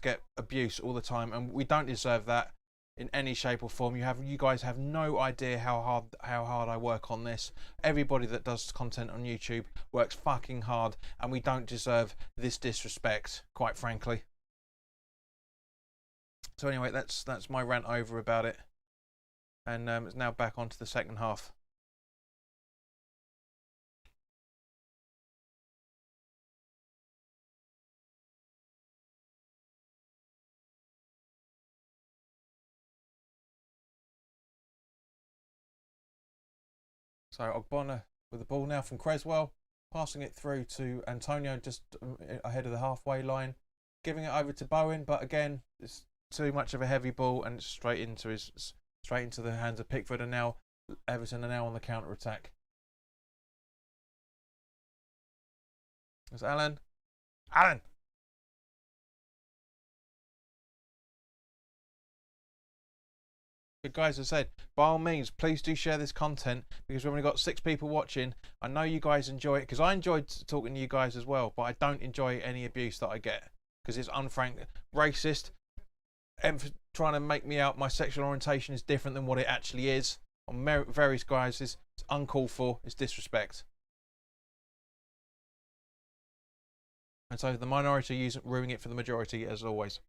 get abuse all the time, and we don't deserve that in any shape or form. You guys have no idea how hard I work on this. Everybody that does content on YouTube works fucking hard, and we don't deserve this disrespect, quite frankly. So anyway, that's my rant over about it, and it's now back onto the second half. So Ogbonna with the ball now from Creswell, passing it through to Antonio just ahead of the halfway line, giving it over to Bowen, but again, it's too much of a heavy ball, and it's straight into the hands of Pickford, and now Everton are now on the counter attack. There's Alan. But guys, as I said, by all means, please do share this content, because we've only got 6 people watching. I know you guys enjoy it, because I enjoyed talking to you guys as well, but I don't enjoy any abuse that I get, because it's unfrank, racist, trying to make me out my sexual orientation is different than what it actually is. On various guys, it's uncalled for, it's disrespect. And so the minority ruining it for the majority, as always.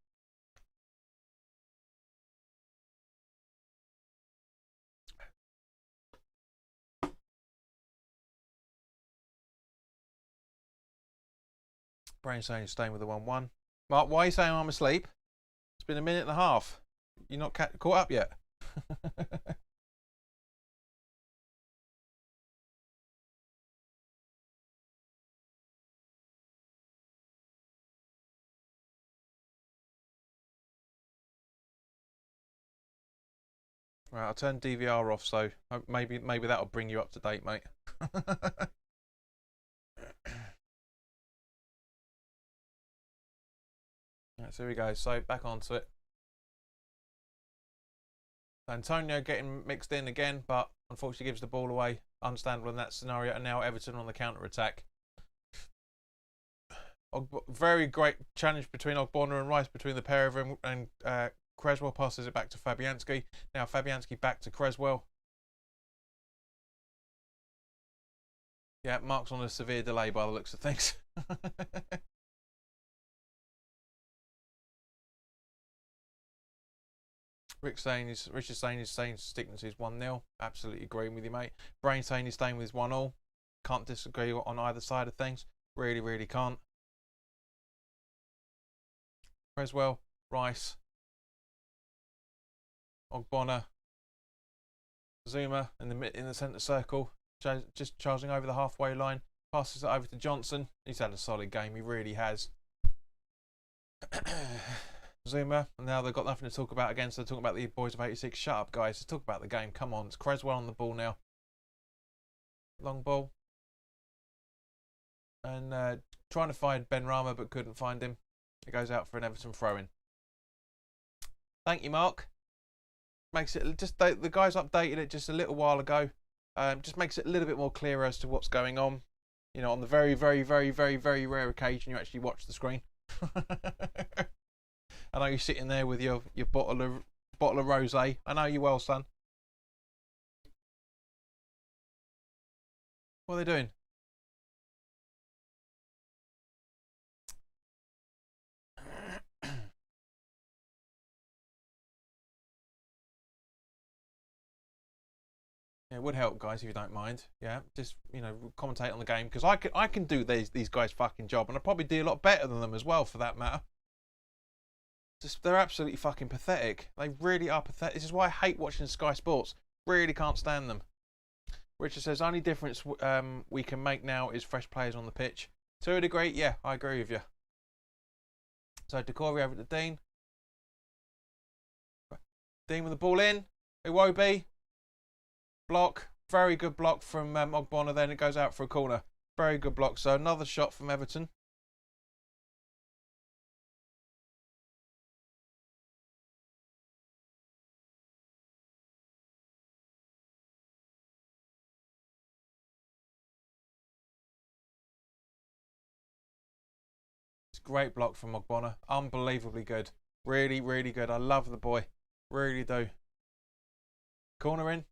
Brain saying he's staying with the 1-1. Mark, why are you saying I'm asleep? It's been a minute and a half. You're not caught up yet? Right, I'll turn DVR off, so maybe that'll bring you up to date, mate. Right, so here we go. So back onto it. Antonio getting mixed in again, but unfortunately gives the ball away. Understandable in that scenario. And now Everton on the counter attack. Very great challenge between Ogbonna and Rice, between the pair of them, and Creswell passes it back to Fabianski. Now Fabianski back to Creswell. Yeah, Mark's on a severe delay by the looks of things. Richard's saying he's sticking to his 1-0. Absolutely agreeing with you, mate. Brain saying he's staying with his 1-1. Can't disagree on either side of things. Really, really can't. Creswell, Rice, Ogbonna, Zuma in the centre circle, just charging over the halfway line. Passes it over to Johnson. He's had a solid game. He really has. Zuma, and now they've got nothing to talk about again, so they're talking about the boys of 86. Shut up, guys. Let's talk about the game. Come on. It's Creswell on the ball now. Long ball. And trying to find Ben Rama, but couldn't find him. It goes out for an Everton throw-in. Thank you, Mark. Makes it just, the guys updated it just a little while ago. Just makes it a little bit more clear as to what's going on. You know, on the very, very, very, very, very rare occasion you actually watch the screen. I know you're sitting there with your bottle of rosé. I know you well, son. What are they doing? It would help, guys, if you don't mind. Yeah, just, you know, commentate on the game, because I can do these guys' fucking job, and I probably do a lot better than them as well, for that matter. Just, they're absolutely fucking pathetic. They really are pathetic. This is why I hate watching Sky Sports. Really can't stand them. Richard says only difference we can make now is fresh players on the pitch. To a degree, yeah, I agree with you. So Decore over to Dean. Dean with the ball in. Iwobi. Block, very good block from Ogbonna, then it goes out for a corner. Very good block, so another shot from Everton. It's a great block from Ogbonna, unbelievably good. Really, really good. I love the boy, really do. Corner in.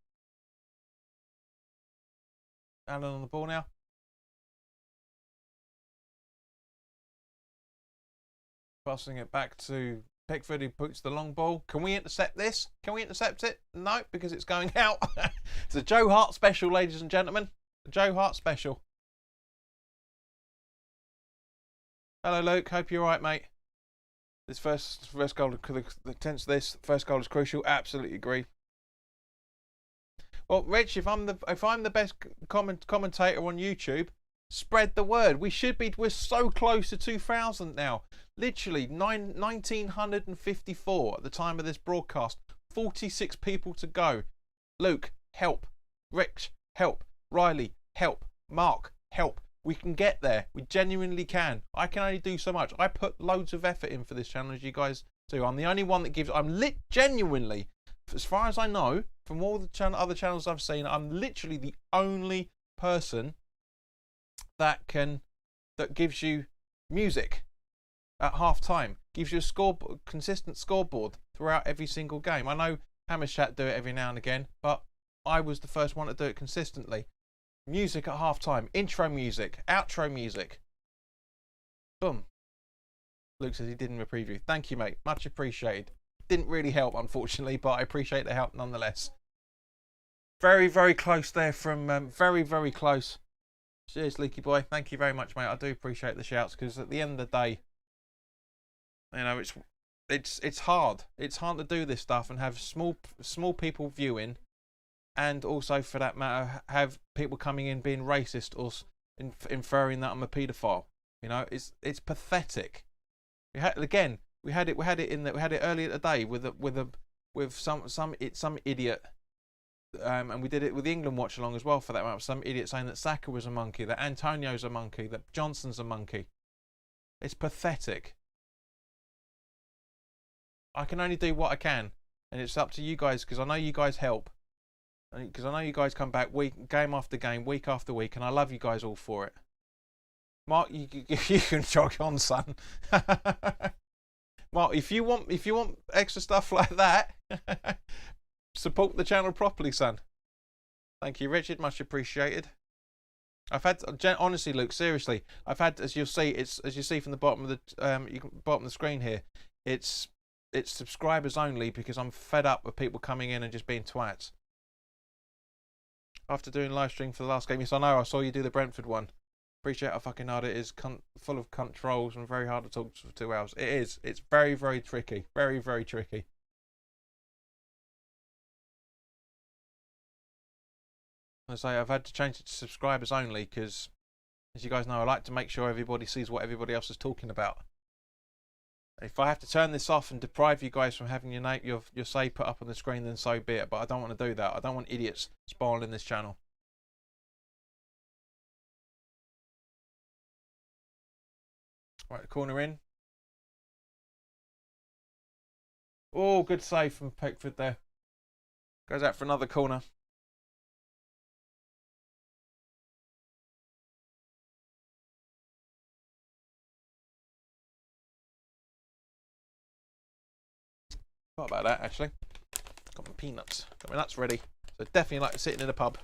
Allen on the ball now. Passing it back to Pickford, who puts the long ball. Can we intercept this? Can we intercept it? No, because it's going out. It's a Joe Hart special, ladies and gentlemen. A Joe Hart special. Hello, Luke. Hope you're all right, mate. This first goal, the tense this first goal is crucial. Absolutely agree. Well, Rich, if I'm the best commentator on YouTube, spread the word. We're so close to 2,000 now. Literally 1954 at the time of this broadcast. 46 people to go. Luke, help. Rich, help. Riley, help. Mark, help. We can get there. We genuinely can. I can only do so much. I put loads of effort in for this channel, as you guys do. I'm the only one that gives. Genuinely, as far as I know, from all the other channels I've seen, I'm literally the only person that gives you music at half time, gives you a consistent scoreboard throughout every single game. I know Hammer's Chat do it every now and again, but I was the first one to do it consistently. Music at half time, intro music, outro music. Boom. Luke says he did in the preview. Thank you, mate. Much appreciated. Didn't really help, unfortunately, but I appreciate the help nonetheless. Very, very close there from very, very close. Cheers, Leaky Boy. Thank you very much, mate. I do appreciate the shouts, because at the end of the day, you know, it's hard. It's hard to do this stuff and have small people viewing, and also, for that matter, have people coming in being racist or inferring that I'm a paedophile. You know, it's pathetic. We had it earlier today with some idiot, and we did it with the England watch along as well, for that matter. Some idiot saying that Saka was a monkey, that Antonio's a monkey, that Johnson's a monkey. It's pathetic. I can only do what I can. and it's up to you guys, because I know you guys help, because I know you guys come back game after game, week after week, and I love you guys all for it. Mark, you can jog on, son. Mark, if you want extra stuff like that, support the channel properly, son. Thank you, Richard. Much appreciated. I've had, honestly, Luke, seriously, I've had, as you'll see, as you see from the bottom of the bottom of the screen here, it's subscribers only, because I'm fed up with people coming in and just being twats. After doing live stream for the last game, yes, I know. I saw you do the Brentford one. Appreciate how fucking hard it is. Full of controls and very hard to talk to for 2 hours. It is. It's very, very tricky. Very, very tricky. I say I've had to change it to subscribers only, because, as you guys know, I like to make sure everybody sees what everybody else is talking about. If I have to turn this off and deprive you guys from having your say put up on the screen, then so be it. But I don't want to do that. I don't want idiots spoiling this channel. Right, corner in. Oh, good save from Pickford there. Goes out for another corner. Thought about that, actually. Got my peanuts. Got my nuts ready. So definitely like sitting in a pub.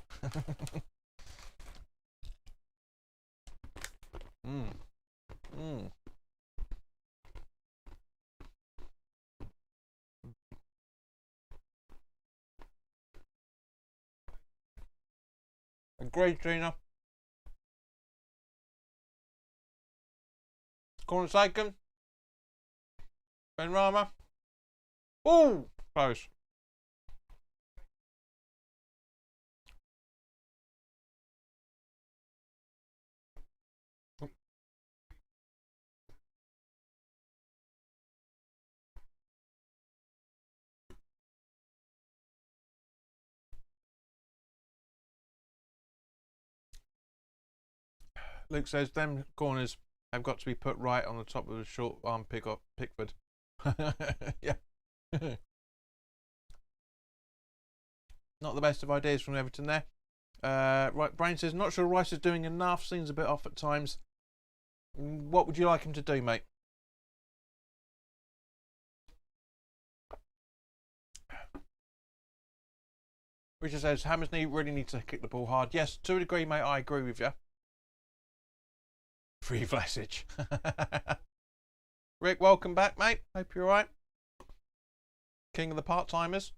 Agreed, Gina. Corner taken. Ben Rama. Oh, close. Luke says them corners have got to be put right on the top of the short arm Pickford. Yeah. Not the best of ideas from Everton there. Right, Brain says, not sure Rice is doing enough. Seems a bit off at times. What would you like him to do, mate? Richard says, Hammersney really need to kick the ball hard. Yes, to a degree, mate, I agree with you. Free Vlasic. Rick, welcome back, mate. Hope you're alright. King of the part-timers.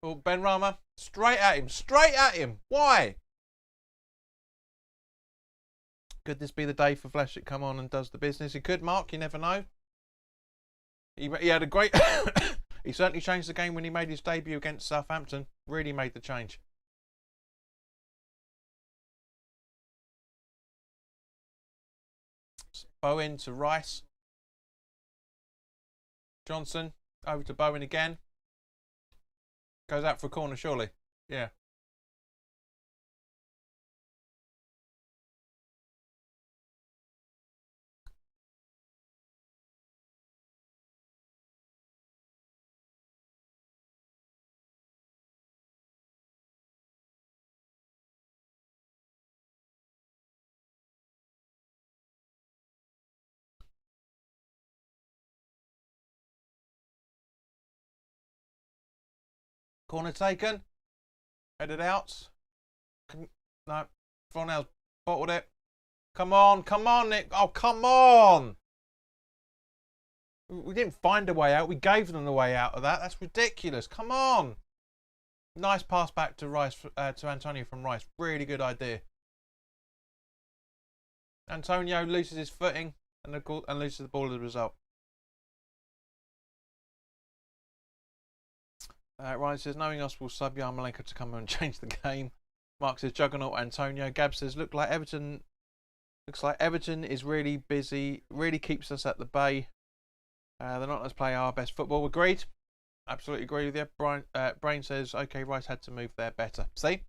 Oh, Ben Rama. Straight at him. Straight at him. Why? Could this be the day for Vlasic come on and does the business? He could, Mark. You never know. He had a great... He certainly changed the game when he made his debut against Southampton. Really made the change. Bowen to Rice. Johnson over to Bowen again. Goes out for a corner, surely. Yeah. Corner taken. Headed out. No. Fornell's bottled it. Come on, Nick. Oh, come on. We didn't find a way out. We gave them the way out of that. That's ridiculous. Come on. Nice pass back to Rice, to Antonio from Rice. Really good idea. Antonio loses his footing and loses the ball as a result. Ryan says, knowing us will sub Yarmolenko to come and change the game. Mark says, Juggernaut Antonio. Gab says, looks like Everton is really busy, really keeps us at the bay. They're not let's play our best football. Agreed. Absolutely agree with you. Brain says, okay, Rice had to move there better. See?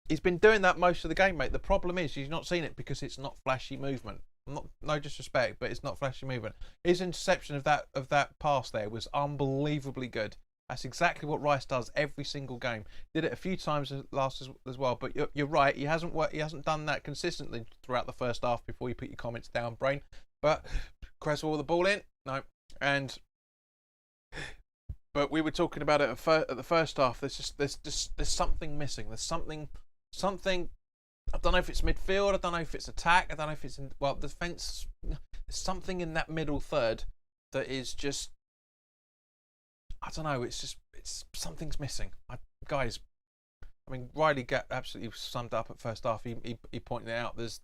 He's been doing that most of the game, mate. The problem is he's not seen it because it's not flashy movement. Not, no disrespect, but it's not flashy movement. His interception of that pass there was unbelievably good. That's exactly what Rice does every single game. Did it a few times last as well. But you're right. He hasn't done that consistently throughout the first half. Before you put your comments down, Brain. But Creswell the ball in, no, but we were talking about it at the first half. There's something missing. There's something. I don't know if it's midfield. I don't know if it's attack. I don't know if it's defense. There's something in that middle third that is just. I don't know. It's something's missing. Guys, I mean, Riley absolutely summed up at first half. He pointed it out. There's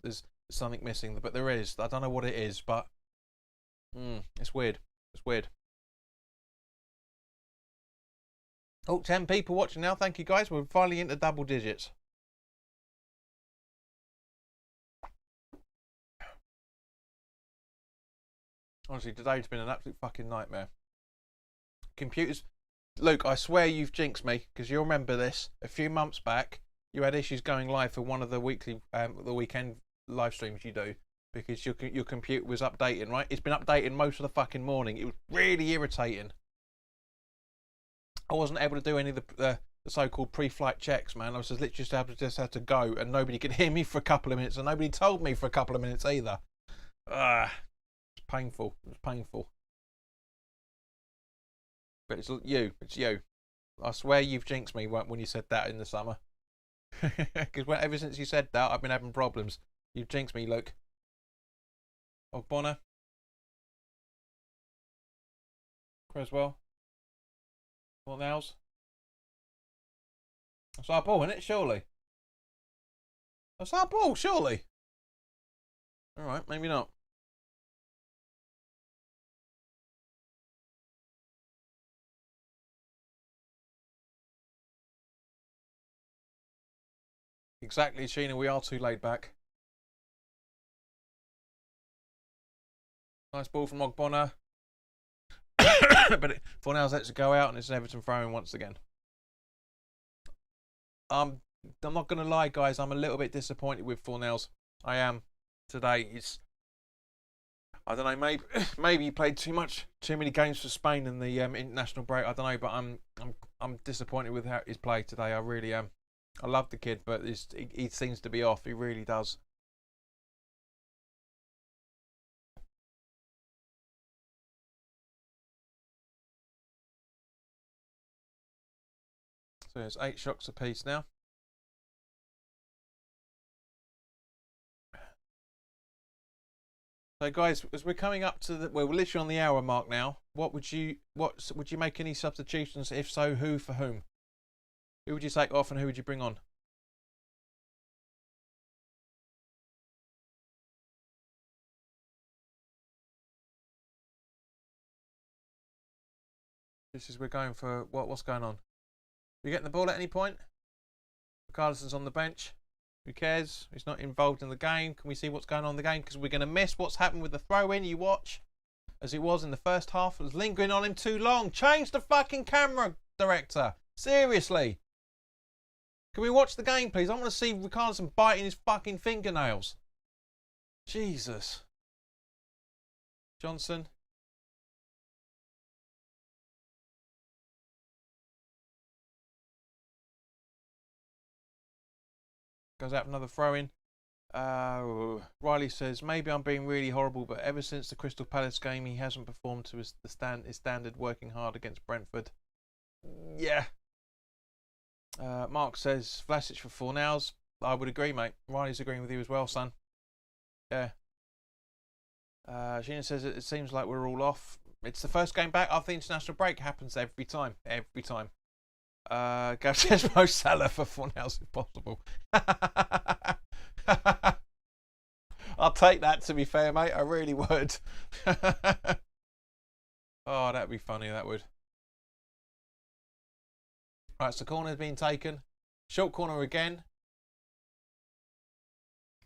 something missing, but there is. I don't know what it is, but it's weird. It's weird. Oh, 10 people watching now. Thank you, guys. We're finally into double digits. Honestly, today's been an absolute fucking nightmare. Computers. Luke, I swear you've jinxed me, because you'll remember this. A few months back, you had issues going live for one of the the weekend live streams you do, because your computer was updating, right? It's been updating most of the fucking morning. It was really irritating. I wasn't able to do any of the so-called pre-flight checks, man. I was literally just had to go, and nobody could hear me for a couple of minutes, and nobody told me for a couple of minutes either. It's painful. It's painful. But it's you. It's you. I swear you've jinxed me when you said that in the summer. Because ever since you said that, I've been having problems. You've jinxed me, Luke. Ogbonna. Creswell. What nows? That's our ball, isn't it? Surely. That's our ball, surely. Alright, maybe not. Exactly, Sheena, we are too laid back. Nice ball from Ogbonna. But Fornals lets it go out, and it's an Everton throw-in once again. I'm not going to lie, guys. I'm a little bit disappointed with Fornals. I am today. I don't know. Maybe he played too many games for Spain in the international break. I don't know, but I'm disappointed with how his play today. I really am. I love the kid, but he seems to be off. He really does. So there's 8 shocks apiece now. So guys, as we're coming up to we're literally on the hour mark now. Would you make any substitutions? If so, who for whom? Who would you take off and who would you bring on? We're going for what's going on? You getting the ball at any point? Carlson's on the bench. Who cares? He's not involved in the game. Can we see what's going on in the game? Because we're going to miss what's happened with the throw-in. You watch. As it was in the first half. It was lingering on him too long. Change the fucking camera, director. Seriously. Can we watch the game, please? I want to see Carlson biting his fucking fingernails. Jesus. Johnson. Goes out for another throw-in. Riley says, maybe I'm being really horrible, but ever since the Crystal Palace game, he hasn't performed to his standard, working hard against Brentford. Yeah. Mark says, Vlasic for Fornals. I would agree, mate. Riley's agreeing with you as well, son. Yeah. Sheena says, it seems like we're all off. It's the first game back after the international break. Happens every time. Every time. Gav says Mo Salah for Fornals if possible. I'll take that, to be fair, mate. I really would. Oh, that'd be funny, that would. Right, so corner's been taken. Short corner again.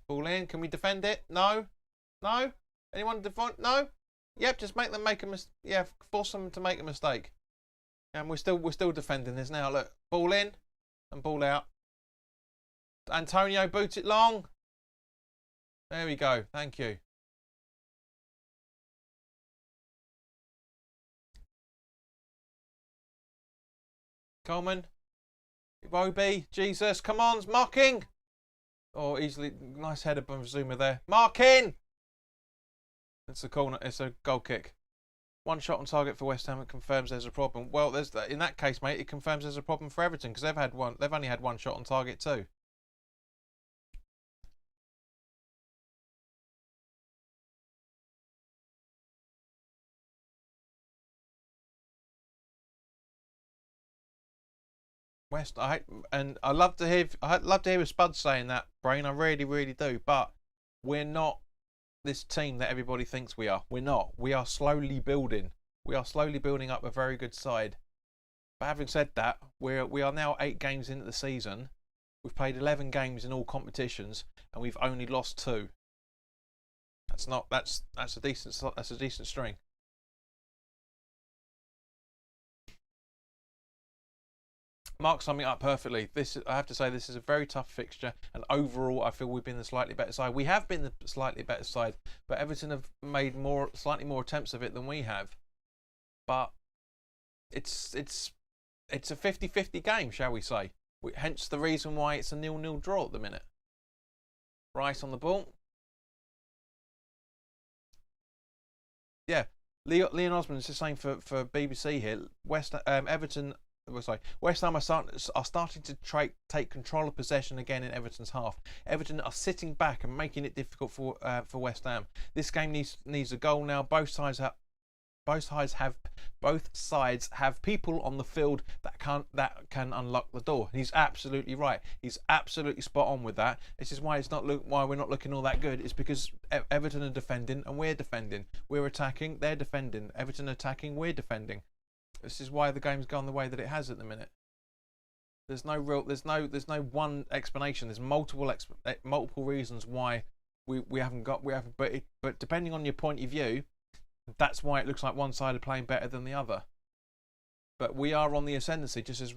Ball in. Can we defend it? No? No? Anyone defend? No? Yep, just make them make a mistake. Yeah, force them to make a mistake. And we're still defending this now. Look, ball in and ball out. Antonio, boot it long. There we go. Thank you. Coleman. Iwobi. Jesus. Come on. Marking. Oh, easily. Nice header by Zuma there. Marking. It's a corner. It's a goal kick. One shot on target for West Ham. It confirms there's a problem. Well, there's in that case, mate. It confirms there's a problem for Everton because they've had one. They've only had one shot on target too. West, I'd love to hear Spud saying that, Brain. I really, really do. But we're not this team that everybody thinks we are. We're not. We are slowly building. We are slowly building up a very good side. But having said that, we are now 8 games into the season. We've played 11 games in all competitions, and we've only lost 2. That's a decent string. Mark summing up perfectly. I have to say, this is a very tough fixture, and overall, I feel we've been the slightly better side. We have been the slightly better side, but Everton have made slightly more attempts of it than we have. But it's a 50-50 game, shall we say? Hence the reason why it's a 0-0 draw at the minute. Rice on the ball. Yeah, Leon Osmond is just saying for BBC here. West Ham are starting to take control of possession again in Everton's half. Everton are sitting back and making it difficult for West Ham. This game needs a goal now. Both sides have people on the field that can unlock the door. He's absolutely right. He's absolutely spot on with that. This is why why we're not looking all that good. It's because Everton are defending and we're defending. We're attacking, they're defending. Everton attacking, we're defending. This is why the game's gone the way that it has at the minute. There's no one explanation. There's multiple reasons why we haven't. But depending on your point of view, that's why it looks like one side are playing better than the other. But we are on the ascendancy. Just as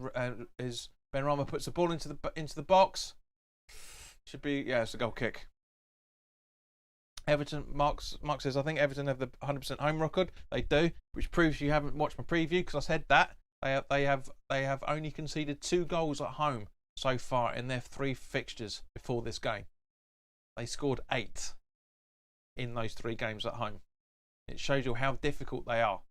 Benrahma puts the ball into the box, should be it's a goal kick. Everton, Mark says, I think Everton have the 100% home record. They do, which proves you haven't watched my preview because I said that. They have only conceded 2 goals at home so far in their 3 fixtures before this game. They scored 8 in those 3 games at home. It shows you how difficult they are.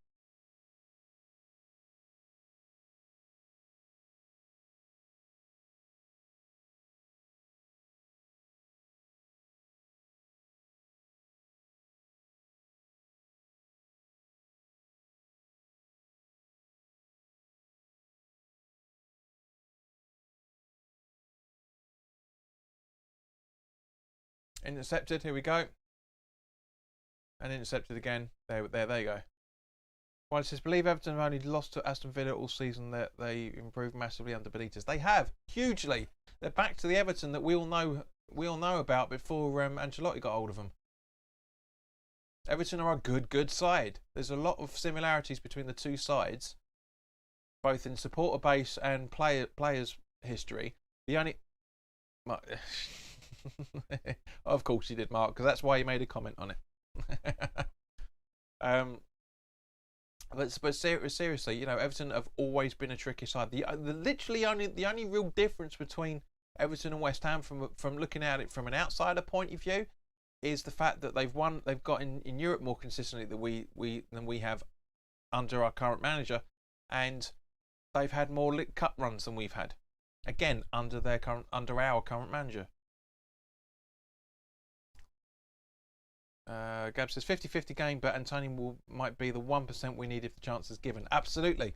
Intercepted, here we go. And intercepted again. There you go. Well, it says, believe Everton have only lost to Aston Villa all season. That they improved massively under Benitez. They have, hugely. They're back to the Everton that we all know about before Ancelotti got hold of them. Everton are a good side. There's a lot of similarities between the 2 sides, both in supporter base and players history. The only of course he did, Mark, because that's why he made a comment on it. But seriously, Everton have always been a tricky side. The only real difference between Everton and West Ham from looking at it from an outsider point of view is the fact that they've got in Europe more consistently than we have under our current manager, and they've had more cup runs than we've had. Again, under our current manager. Gab says 50-50 game, but Antonio might be the 1% we need if the chance is given. Absolutely,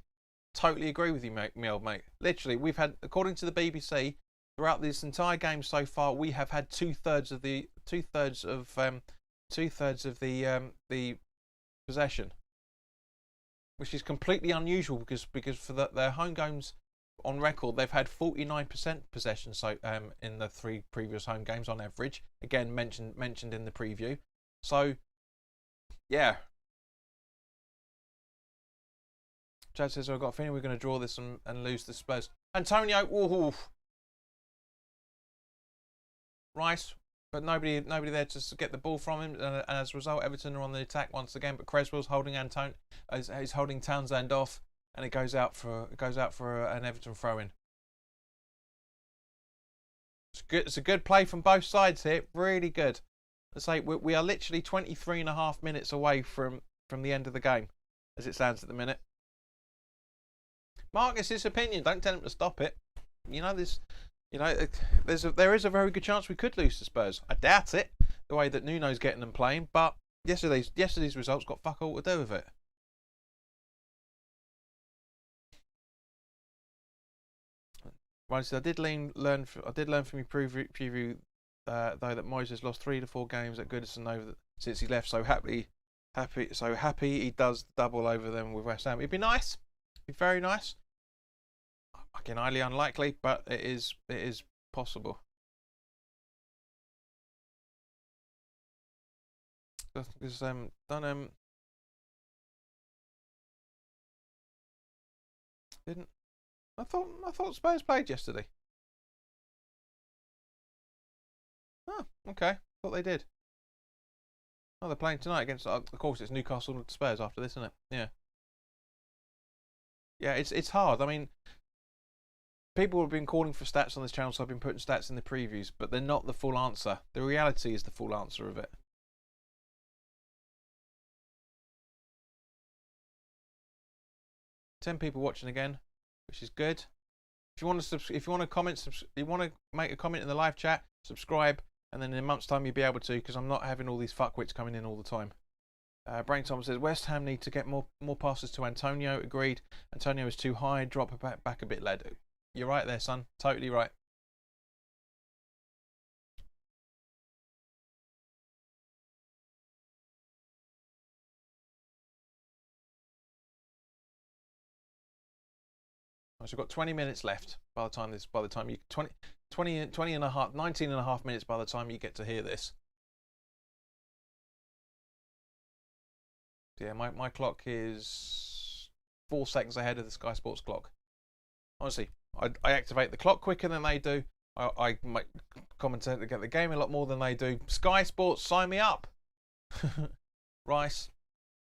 totally agree with you, me old mate. Literally, we've had, according to the BBC, throughout this entire game so far, we have had two-thirds of the possession, which is completely unusual because for their home games on record, they've had 49% possession in the 3 previous home games on average. Again, mentioned in the preview. So, yeah. Chad says, I've got a feeling we're going to draw this and lose the Spurs. Antonio, ooh. Rice, but nobody there to get the ball from him. And as a result, Everton are on the attack once again. But Creswell's holding holding Townsend off. and it goes out for an Everton throw-in. It's good. It's a good play from both sides here. Really good. I say we are literally 23.5 minutes away from the end of the game, as it stands at the minute. Mark, it's his opinion. Don't tell him to stop it. You know this. You know there is a very good chance we could lose to Spurs. I doubt it, the way that Nuno's getting them playing. But yesterday's results got fuck all to do with it. Right, so I did learn from your preview though that Moyes has lost 3 to 4 games at Goodison over since he left. So happy he does double over them with West Ham. It'd be nice, it'd be very nice. Again, highly unlikely, but it is possible. Because didn't I thought Spurs played yesterday. Oh, okay. Thought they did. Oh, they're playing tonight against. Of course, it's Newcastle and Spurs after this, isn't it? Yeah. Yeah, it's hard. I mean, people have been calling for stats on this channel, so I've been putting stats in the previews, but they're not the full answer. The reality is the full answer of it. Ten people watching again, which is good. If you want to comment, you want to make a comment in the live chat, subscribe, and then in a month's time you'll be able to, because I'm not having all these fuckwits coming in all the time. Brain Tom says West Ham need to get more passes to Antonio. Agreed. Antonio is too high. Drop back a bit, lad. You're right there, son. Totally right. So we've got 20 minutes left by the time you 19 and a half minutes by the time you get to hear this. Yeah, my clock is 4 seconds ahead of the Sky Sports clock. Honestly, I activate the clock quicker than they do. I commentate to get the game a lot more than they do. Sky Sports, sign me up. Rice,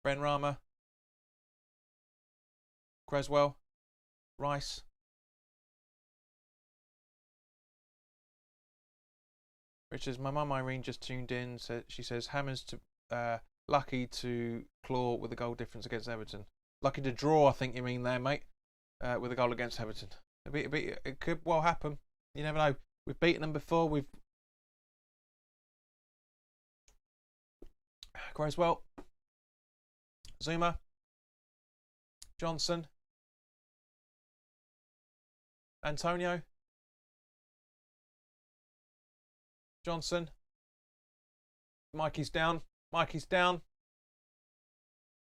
Benrahma, Creswell, Rice. Richards, my mum Irene just tuned in. She says Hammers to lucky to claw with a goal difference against Everton. Lucky to draw, I think you mean there, mate. With a goal against Everton. It could well happen. You never know. We've beaten them before. We've Creswell, Zuma, Johnson, Antonio, Johnson. Mikey's down. Mikey's down.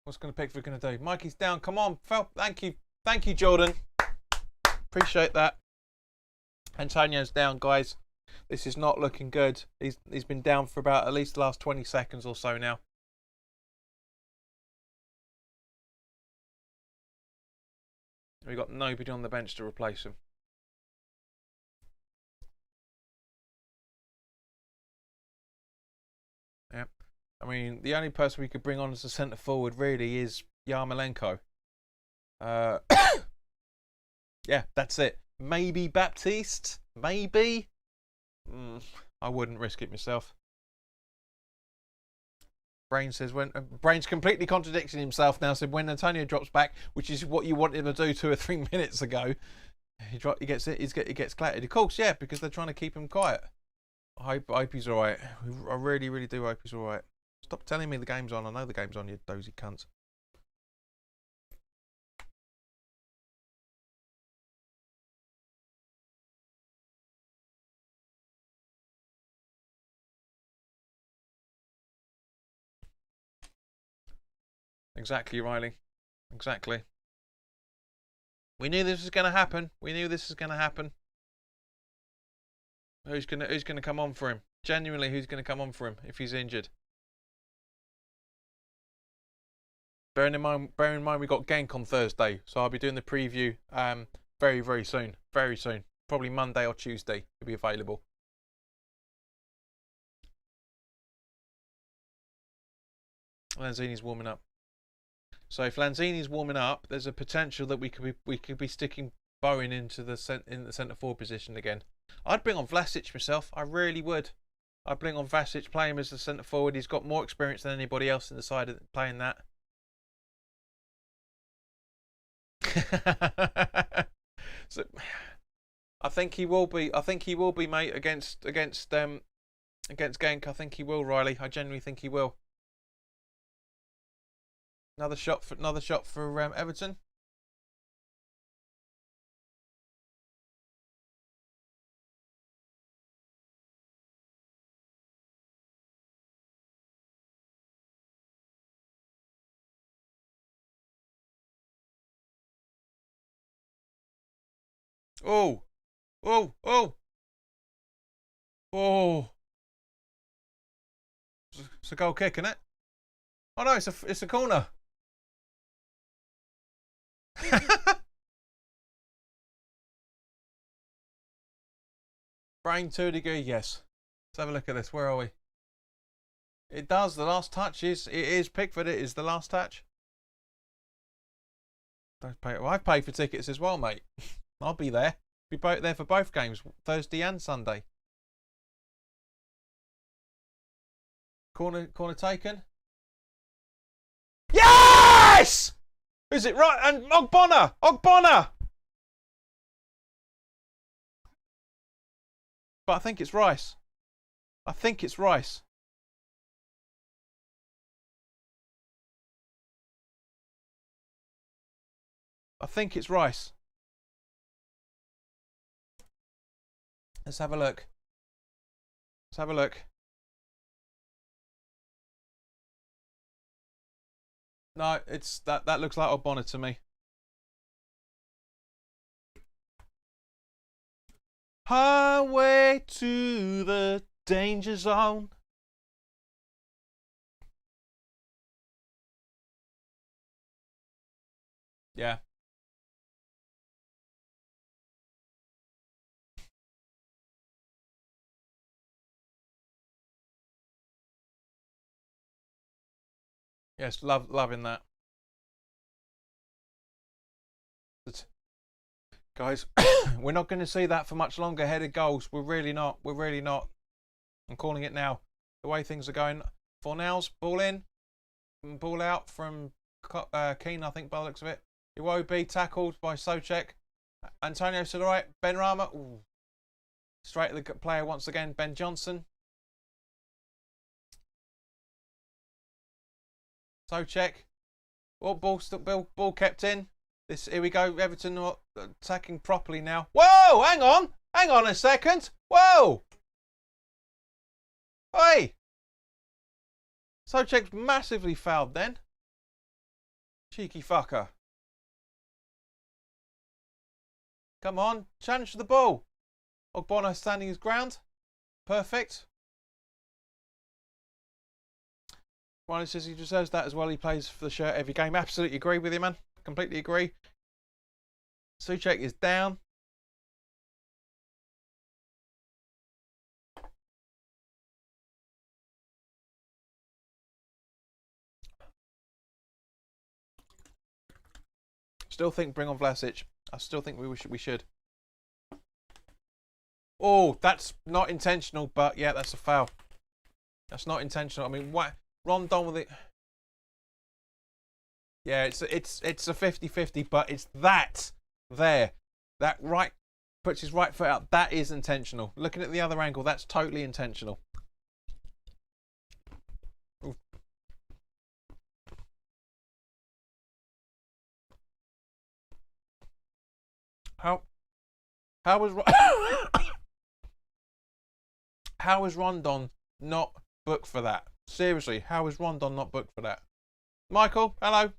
What's Pickford going to do? Mikey's down. Come on. Thank you, Jordan. Appreciate that. Antonio's down, guys. This is not looking good. He's been down for about at least the last 20 seconds or so now. We've got nobody on the bench to replace him. Yeah. I mean, the only person we could bring on as a centre forward really is Yarmolenko. Yeah, that's it. Maybe Baptiste. Maybe. I wouldn't risk it myself. Brain says Brain's completely contradicting himself now. Said when Antonio drops back, which is what you wanted him to do 2 or 3 minutes ago, he gets clattered. Of course, yeah, because they're trying to keep him quiet. I hope he's all right. I really, really do hope he's all right. Stop telling me the game's on. I know the game's on, you dozy cunts. Exactly, Riley. Exactly. We knew this was going to happen. We knew this was going to happen. Who's gonna come on for him? Genuinely, who's going to come on for him if he's injured? Bearing in mind we got Genk on Thursday, so I'll be doing the preview very, very soon. Very soon. Probably Monday or Tuesday it'll be available. Lanzini's warming up. So if Lanzini's warming up, there's a potential that we could be sticking Bowen into the centre forward position again. I'd bring on Vlasic myself. I really would. I'd bring on Vlasic, play him as the centre forward. He's got more experience than anybody else in the side of playing that. So I think he will be. I think he will be, mate, against Genk. I think he will, Riley. I genuinely think he will. Another shot for Everton. Oh, oh, oh, oh! It's a goal kick, isn't it? Oh no, it's a corner. Brain 2 degree, yes. Let's have a look at this. Where are we? It does. The last touch is Pickford. It is the last touch. Don't pay. Well, I've paid for tickets as well, mate. I'll be there. Be there for both games, Thursday and Sunday. Corner taken. Yes! Is it right? And Ogbonna. But I think it's Rice. I think it's Rice. Let's have a look. No, it's that looks like Ogbonna to me. Highway to the danger zone. Yeah. Yes, loving that. Guys, we're not going to see that for much longer. Headed goals. We're really not. I'm calling it now. The way things are going. Fornals, ball in. Ball out from Keane, I think, by the looks of it. Iwobi tackled by Souček. Antonio to the right. Ben Rama. Ooh. Straight at the player once again. Ben Johnson. Souček. Oh, ball kept in. Here we go. Everton are attacking properly now. Whoa! Hang on a second. Whoa! Hey! Souček's massively fouled then. Cheeky fucker. Come on, challenge the ball. Ogbonna standing his ground. Perfect. Riley says he deserves that as well. He plays for the shirt every game. Absolutely agree with you, man. Completely agree. Souček is down. Still think bring on Vlasic. I still think we should. Oh, that's not intentional, but yeah, that's a foul. That's not intentional. I mean, what? Rondon with it. Yeah, it's a 50-50, but it's that there. That right puts his right foot out. That is intentional. Looking at the other angle, that's totally intentional. Ooh. How was Rondon not booked for that? Seriously, how is Rondon not booked for that? Michael, hello.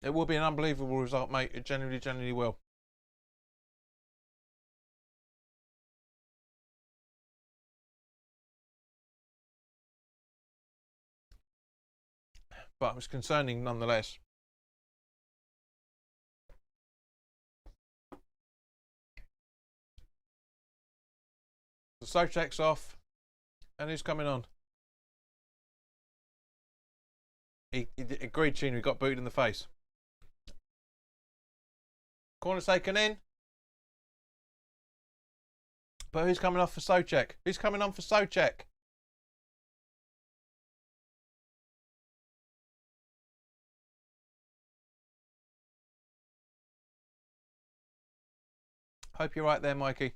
It will be an unbelievable result, mate. It genuinely will. But it's concerning nonetheless. The Souček's off. And who's coming on? He agreed, Tune. He got booted in the face. Corner's taken in. But who's coming off for Souček? Who's coming on for Souček? Hope you're right there, Mikey.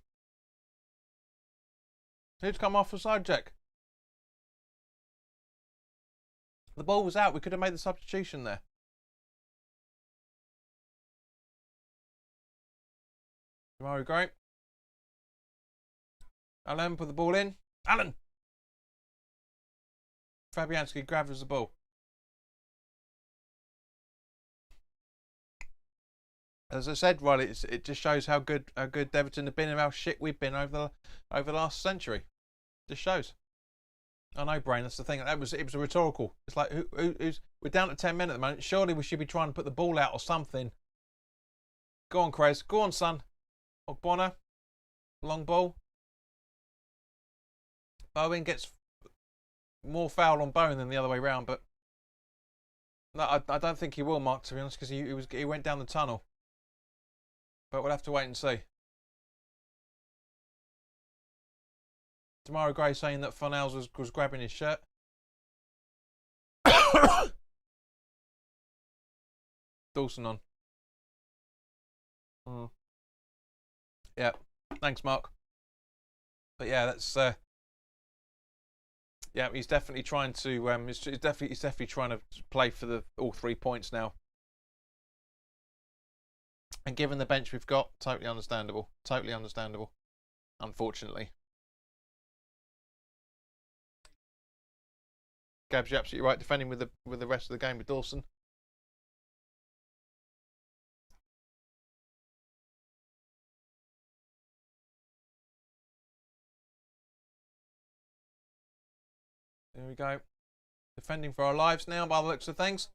Who's come off for Souček? The ball was out. We could have made the substitution there. Tomorrow, great. Alan put the ball in. Alan! Fabianski grabs the ball. As I said, Riley, it just shows how good Everton have been and how shit we've been over the last century. Just shows. I know, Brain. That's the thing. It was a rhetorical. It's like who's we're down to 10 men at the moment. Surely we should be trying to put the ball out or something. Go on, Krez. Go on, son. Ogbonna. Long ball. Bowen gets more foul on Bowen than the other way round, but no, I don't think he will, Mark, to be honest, because he went down the tunnel. But we'll have to wait and see. Tomorrow Gray saying that Fornals was grabbing his shirt. Dawson on. Yeah, thanks, Mark. But yeah, that's yeah, he's definitely trying to he's definitely trying to play for all 3 points now. And given the bench we've got, totally understandable. Totally understandable. Unfortunately. Gabs, you're absolutely right. Defending with the rest of the game with Dawson. There we go. Defending for our lives now by the looks of things.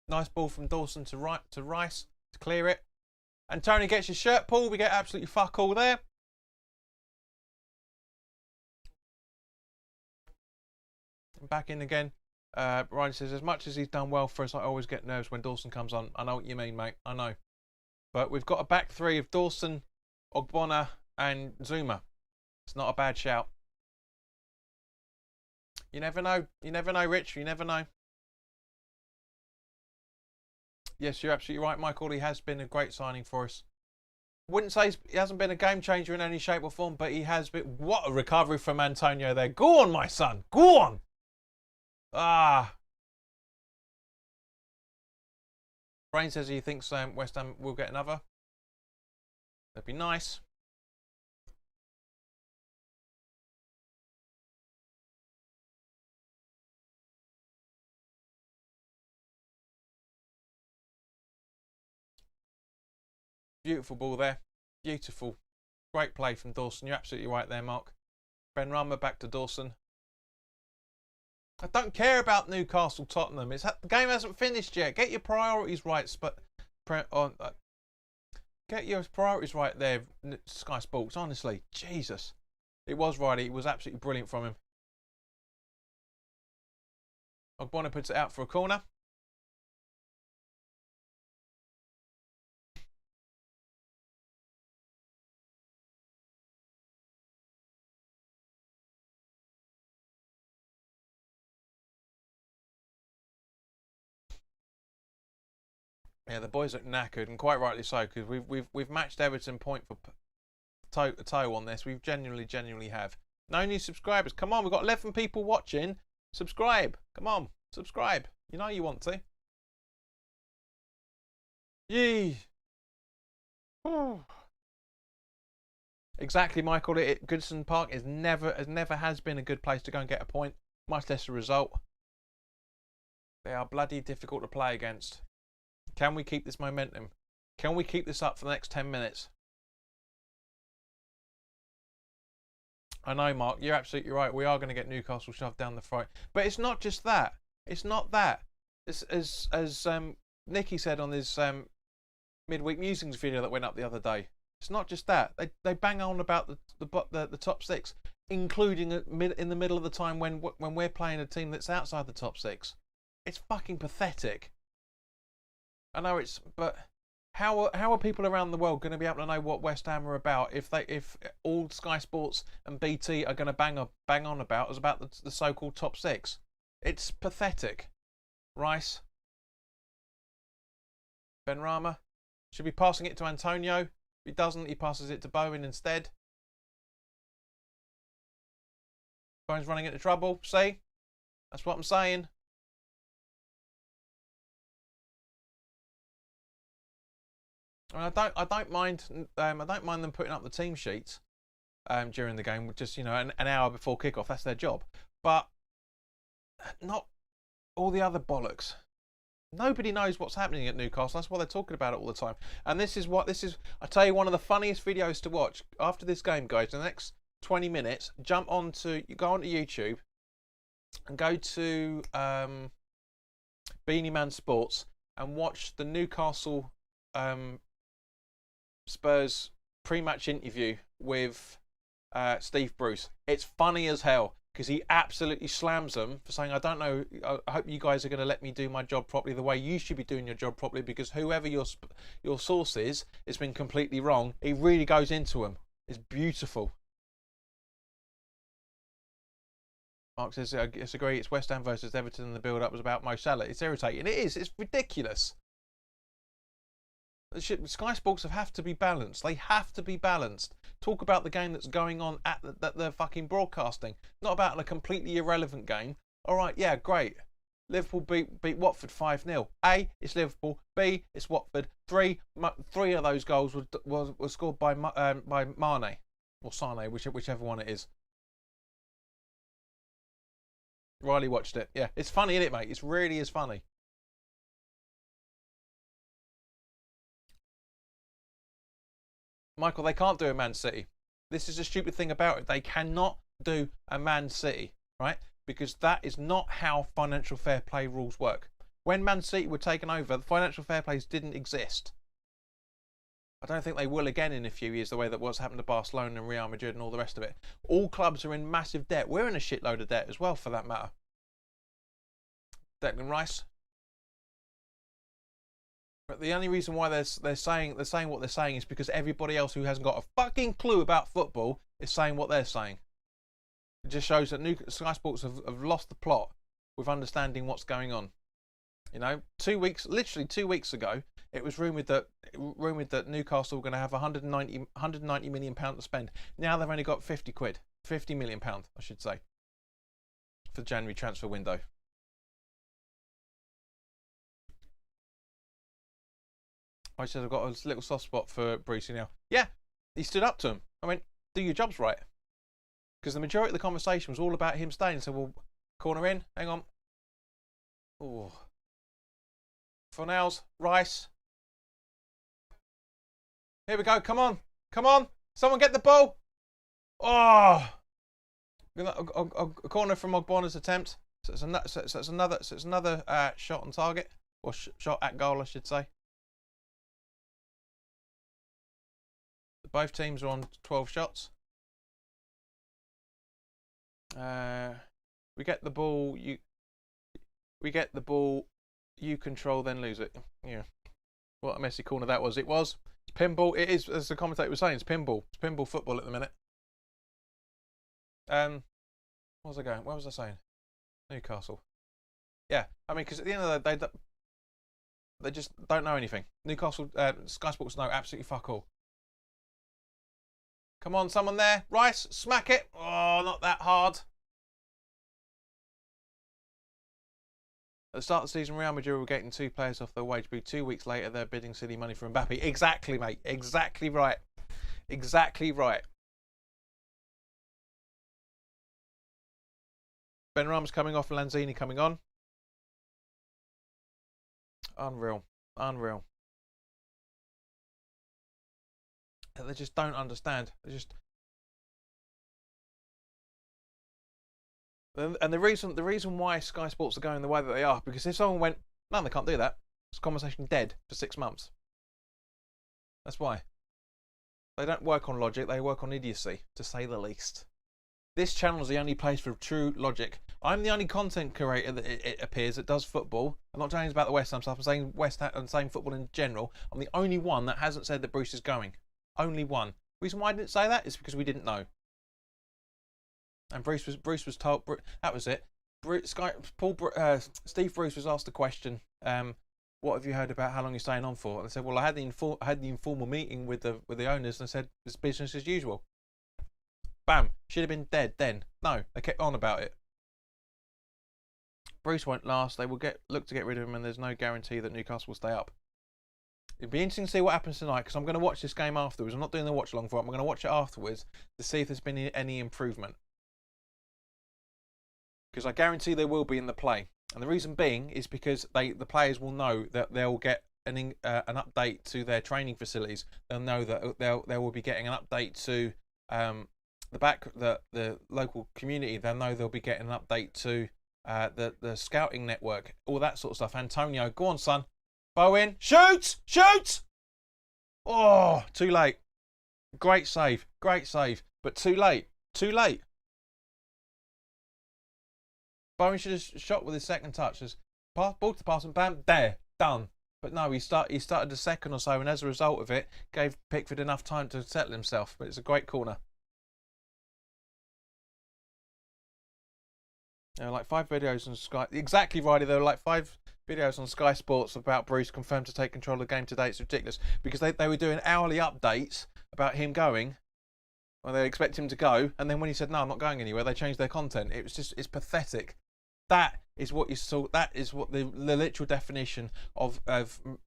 Nice ball from Dawson to Rice to clear it. And Tony gets his shirt pulled. We get absolutely fuck all there. Back in again. Ryan says, as much as he's done well for us, I always get nerves when Dawson comes on. I know what you mean, mate. I know. But we've got a back three of Dawson, Ogbonna and Zuma. It's not a bad shout. You never know. You never know, Rich. You never know. Yes, you're absolutely right, Michael. He has been a great signing for us. Wouldn't say he hasn't been a game changer in any shape or form, but he has been. What a recovery from Antonio there. Go on, my son. Go on. Ah. Brain says he thinks West Ham will get another. That'd be nice. Beautiful ball there. Beautiful. Great play from Dawson. You're absolutely right there, Mark. Ben Rama back to Dawson. I don't care about Newcastle Tottenham. The game hasn't finished yet. Get your priorities right. Get your priorities right there, Sky Sports. Honestly, Jesus. It was Riley. It was absolutely brilliant from him. Ogbonna puts it out for a corner. Yeah, the boys look knackered, and quite rightly so, because we've matched Everton point for toe on this. We've genuinely have. No new subscribers. Come on, we've got 11 people watching. Subscribe. Come on, subscribe. You know you want to. Yee. Exactly, Michael. Goodison Park has never been a good place to go and get a point, much less a result. They are bloody difficult to play against. Can we keep this momentum? Can we keep this up for the next 10 minutes? I know, Mark, you're absolutely right. We are going to get Newcastle shoved down the throat. But it's not just that. It's not that. It's, as Nicky said on his midweek musings video that went up the other day, it's not just that. They bang on about the top six. including in the middle of the time when we're playing a team that's outside the top 6. It's fucking pathetic. I know but how are people around the world going to be able to know what West Ham are about if all Sky Sports and BT are going to bang on about the so-called top 6? It's pathetic. Rice, Benrahma should be passing it to Antonio. If he doesn't, he passes it to Bowen instead. Bowen's running into trouble. See, that's what I'm saying. I don't mind them putting up the team sheets during the game, just an hour before kickoff. That's their job, but not all the other bollocks. Nobody knows what's happening at Newcastle. That's why they're talking about it all the time. And this is I tell you, one of the funniest videos to watch after this game, guys. In the next 20 minutes, go onto YouTube and go to Beanie Man Sports and watch the Newcastle Spurs pre-match interview with Steve Bruce. It's funny as hell because he absolutely slams them for saying, I hope you guys are going to let me do my job properly the way you should be doing your job properly, because whoever your source is, it's been completely wrong. He really goes into them. It's beautiful. Mark says, I disagree. It's West Ham versus Everton and the build-up was about Mo Salah. It's irritating. It is. It's ridiculous. Sky Sports have to be balanced. They have to be balanced. Talk about the game that's going on that they're fucking broadcasting, not about a completely irrelevant game. All right, yeah, great. Liverpool beat Watford 5-0. A, it's Liverpool. B, it's Watford. Three of those goals were scored by Mane or Sane, whichever one it is. Riley watched it. Yeah, it's funny, isn't it, mate? It really is funny. Michael, they can't do a Man City. This is the stupid thing about it. They cannot do a Man City, right? Because that is not how financial fair play rules work. When Man City were taken over, the financial fair plays didn't exist. I don't think they will again in a few years, the way that what's happened to Barcelona and Real Madrid and all the rest of it. All clubs are in massive debt. We're in a shitload of debt as well, for that matter. Declan Rice. But the only reason why they're saying what they're saying is because everybody else who hasn't got a fucking clue about football is saying what they're saying. It just shows that Sky Sports have lost the plot with understanding what's going on. Literally 2 weeks ago, it was rumoured that Newcastle were going to have 190 million pound to spend. Now they've only got 50 million pound, I should say, for the January transfer window. I said I've got a little soft spot for Brucey now. Yeah, he stood up to him. I went, do your jobs right. Because the majority of the conversation was all about him staying. So, well, corner in, hang on. Oh. Fornals, Rice. Here we go, come on. Come on. Someone get the ball. Oh. A corner from Ogbonna's attempt. So it's another shot on target. Or shot at goal, I should say. Both teams are on 12 shots. We get the ball. You control, then lose it. Yeah. What a messy corner that was. It's pinball. It is, as the commentator was saying, it's pinball. It's pinball football at the minute. What was I going? Where was I saying? Newcastle. Yeah. I mean, because at the end of the day, they just don't know anything. Newcastle, Sky Sports know absolutely fuck all. Come on, someone there. Rice, smack it. Oh, not that hard. At the start of the season, Real Madrid were getting 2 players off their wage bill. 2 weeks later, they're bidding silly money for Mbappe. Exactly, mate. Exactly right. Exactly right. Benrahma's coming off, Lanzini coming on. Unreal. Unreal. They just don't understand. And the reason why Sky Sports are going the way that they are, because if someone went, no, they can't do that. This conversation dead for 6 months. That's why. They don't work on logic. They work on idiocy, to say the least. This channel is the only place for true logic. I'm the only content creator that it appears that does football. I'm not saying about the West Ham stuff. I'm saying I'm saying football in general. I'm the only one that hasn't said that Bruce is going. Only one. Reason why I didn't say that is because we didn't know. And Bruce was told. That was it. Steve Bruce was asked the question. What have you heard about how long you're staying on for? And I said, well, I had the informal meeting with the owners, and I said it's business as usual. Bam. Should have been dead then. No, they kept on about it. Bruce won't last. They will look to get rid of him, and there's no guarantee that Newcastle will stay up. It'd be interesting to see what happens tonight, because I'm going to watch this game afterwards. I'm not doing the watch along for it. I'm going to watch it afterwards to see if there's been any improvement. Because I guarantee there will be in the play. And the reason being is because the players will know that they'll get an update to their training facilities. They'll know that they will be getting an update to the local community. They'll know they'll be getting an update to the scouting network, all that sort of stuff. Antonio, go on, son. Bowen, shoot! Oh, too late. Great save, but too late. Bowen should have shot with his second touch. Just ball to the pass and bam, there, done. But no, he started the second or so, and as a result of it, gave Pickford enough time to settle himself. But it's a great corner. There were like 5 videos on Sky. Exactly, Riley. There were like 5 videos on Sky Sports about Bruce confirmed to take control of the game today. It's ridiculous because they were doing hourly updates about him going. Well, they expect him to go, and then when he said no, I'm not going anywhere, they changed their content. It's pathetic. That is what you saw. That is what the literal definition of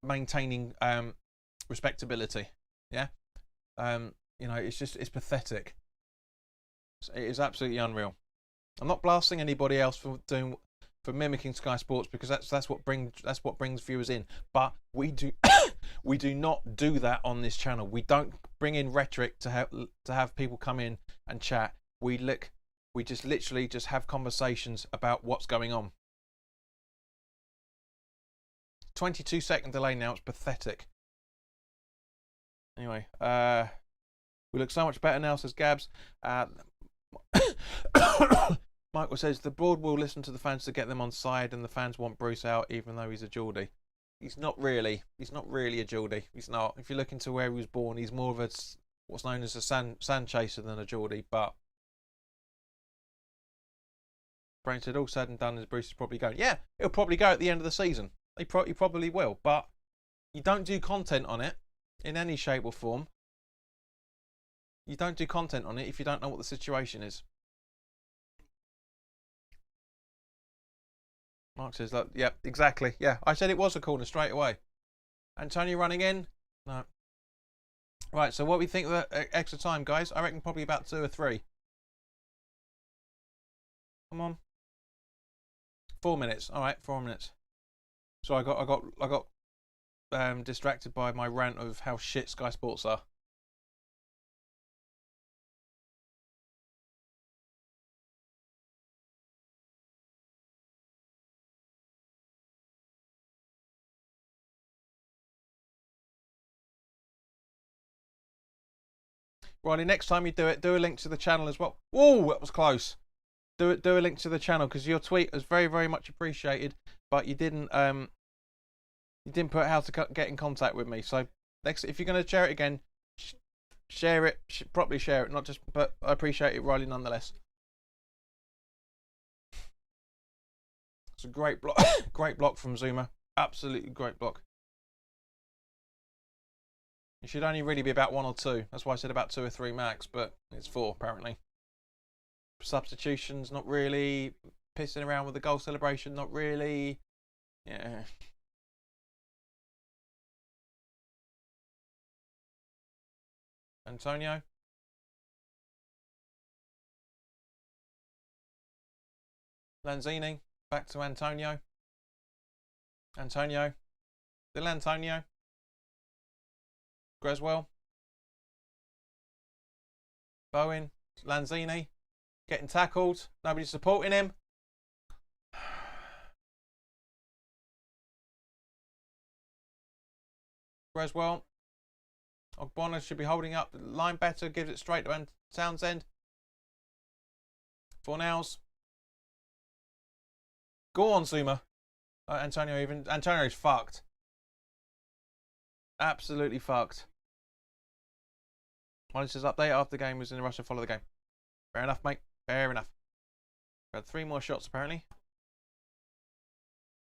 maintaining respectability. Yeah, it's pathetic. It is absolutely unreal. I'm not blasting anybody else for mimicking Sky Sports, because that's what brings viewers in. But we do we do not do that on this channel. We don't bring in rhetoric to have people come in and chat. We just literally just have conversations about what's going on. 22-second delay now. It's pathetic. Anyway, we look so much better now, says Gabs. Michael says the board will listen to the fans to get them on side, and the fans want Bruce out, even though he's a Geordie. He's not really a Geordie. He's not. If you look into where he was born, he's more of what's known as a sand chaser than a Geordie. But Brain said all said and done, is Bruce is probably going. Yeah, he'll probably go at the end of the season. He probably will. But you don't do content on it in any shape or form. You don't do content on it if you don't know what the situation is. Mark says, look, yep, exactly. Yeah, I said it was a corner straight away. Antonio running in? No. Right, so what we think of the extra time, guys? I reckon probably about 2 or 3. Come on. 4 minutes. All right, 4 minutes. So I got distracted by my rant of how shit Sky Sports are. Riley, next time you do it, do a link to the channel as well. Whoa, that was close. Do a link to the channel, because your tweet was very, very much appreciated, but you didn't put how to get in contact with me. So next, if you're going to share it again, share it, properly share it, not just. But I appreciate it, Riley, nonetheless. It's a great block, great block from Zuma. Absolutely great block. It should only really be about 1 or 2. That's why I said about 2 or 3 max, but it's 4 apparently. Substitutions, not really. Pissing around with the goal celebration, not really. Yeah. Antonio. Lanzini. Back to Antonio. Antonio. Still Antonio. Greswell. Bowen. Lanzini. Getting tackled. Nobody's supporting him. Greswell. Ogbonna should be holding up the line better. Gives it straight to Townsend. Fornals. Go on, Zuma. Antonio's fucked. Absolutely fucked. Monitors update after the game was in a rush to follow the game. Fair enough, mate. Fair enough. We had 3 more shots apparently.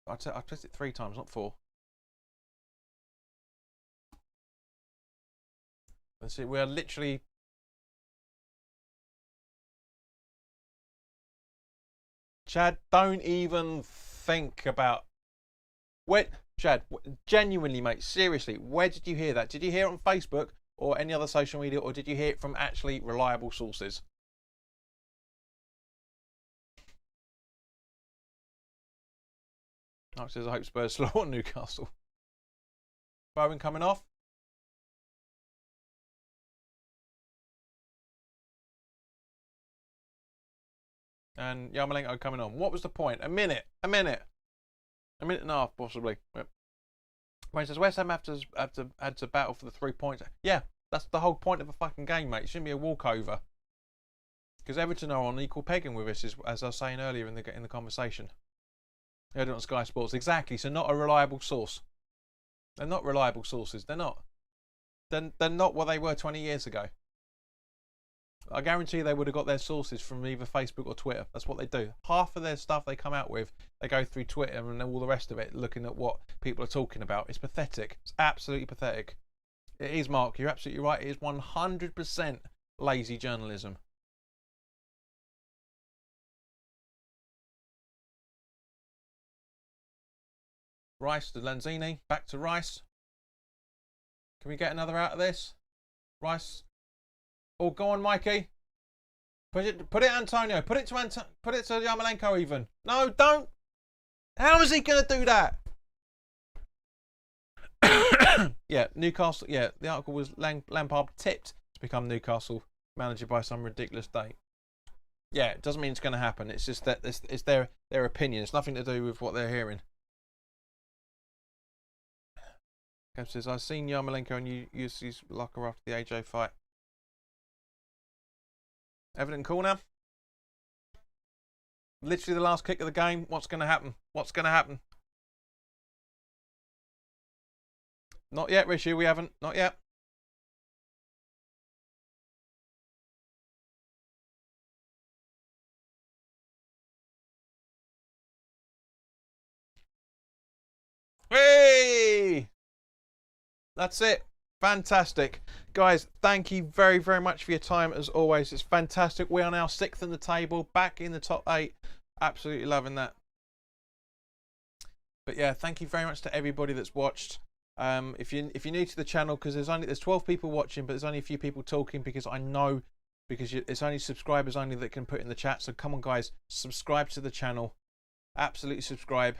I pressed it 3 times, not 4. Let's see, we are literally. Chad, don't even think about. Chad, genuinely, mate, seriously, where did you hear that? Did you hear it on Facebook or any other social media, or did you hear it from actually reliable sources? Mark says, I hope Spurs slow on Newcastle. Bowen coming off. And Yarmolenko coming on. What was the point? A minute and a half, possibly. Yep. When it says West Ham had to battle for the 3 points. Yeah, that's the whole point of a fucking game, mate. It shouldn't be a walkover. Because Everton are on equal pegging with us, as I was saying earlier in the conversation. I heard it on Sky Sports. Exactly. So not a reliable source. They're not reliable sources. They're not. They're not what they were 20 years ago. I guarantee they would have got their sources from either Facebook or Twitter. That's what they do. Half of their stuff they come out with, they go through Twitter and all the rest of it, looking at what people are talking about. It's pathetic. It's absolutely pathetic. It is, Mark. You're absolutely right. It is 100% lazy journalism. Rice to Lanzini. Back to Rice. Can we get another out of this? Rice. Oh, go on, Mikey. Put it, Antonio. Put it to Yarmolenko even. No, don't. How is he going to do that? Yeah, Newcastle. Yeah, the article was Lampard tipped to become Newcastle manager by some ridiculous date. Yeah, it doesn't mean it's going to happen. It's just that it's their opinion. It's nothing to do with what they're hearing. Kev says, I've seen Yarmolenko and use his locker after the AJ fight. Everton corner. Literally the last kick of the game. What's going to happen? What's going to happen? Not yet, WHU. We haven't. Not yet. Hey! That's it. Fantastic. Guys, thank you very, very much for your time as always. It's fantastic. We are now 6th in the table, back in the top 8. Absolutely loving that. But yeah, thank you very much to everybody that's watched. If you're new to the channel, because there's 12 people watching, but there's only a few people talking, because I know, it's only subscribers only that can put in the chat. So come on, guys, subscribe to the channel. Absolutely subscribe.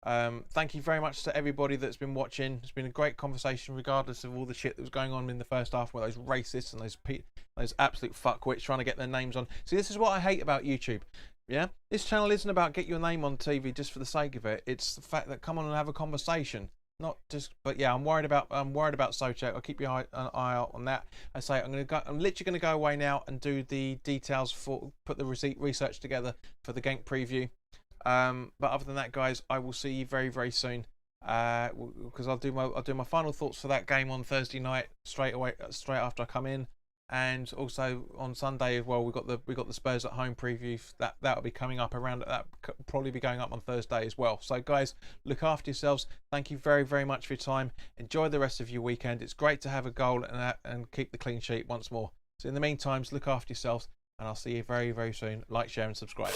Thank you very much to everybody that's been watching. It's been a great conversation, regardless of all the shit that was going on in the first half with those racists and those absolute fuckwits trying to get their names on. See, this is what I hate about YouTube. Yeah, this channel isn't about get your name on TV just for the sake of it. It's the fact that come on and have a conversation, not just. But yeah, I'm worried about Souček. I'll keep an eye out on that. I say I'm literally going to go away now and do the details put the research together for the Genk preview. But other than that, guys, I will see you very, very soon. Because I'll do my final thoughts for that game on Thursday night straight after I come in, and also on Sunday as well. We got the Spurs at home preview that'll be coming up around. That probably be going up on Thursday as well. So guys, look after yourselves. Thank you very, very much for your time. Enjoy the rest of your weekend. It's great to have a goal and keep the clean sheet once more. So in the meantime, look after yourselves, and I'll see you very, very soon. Like, share, and subscribe.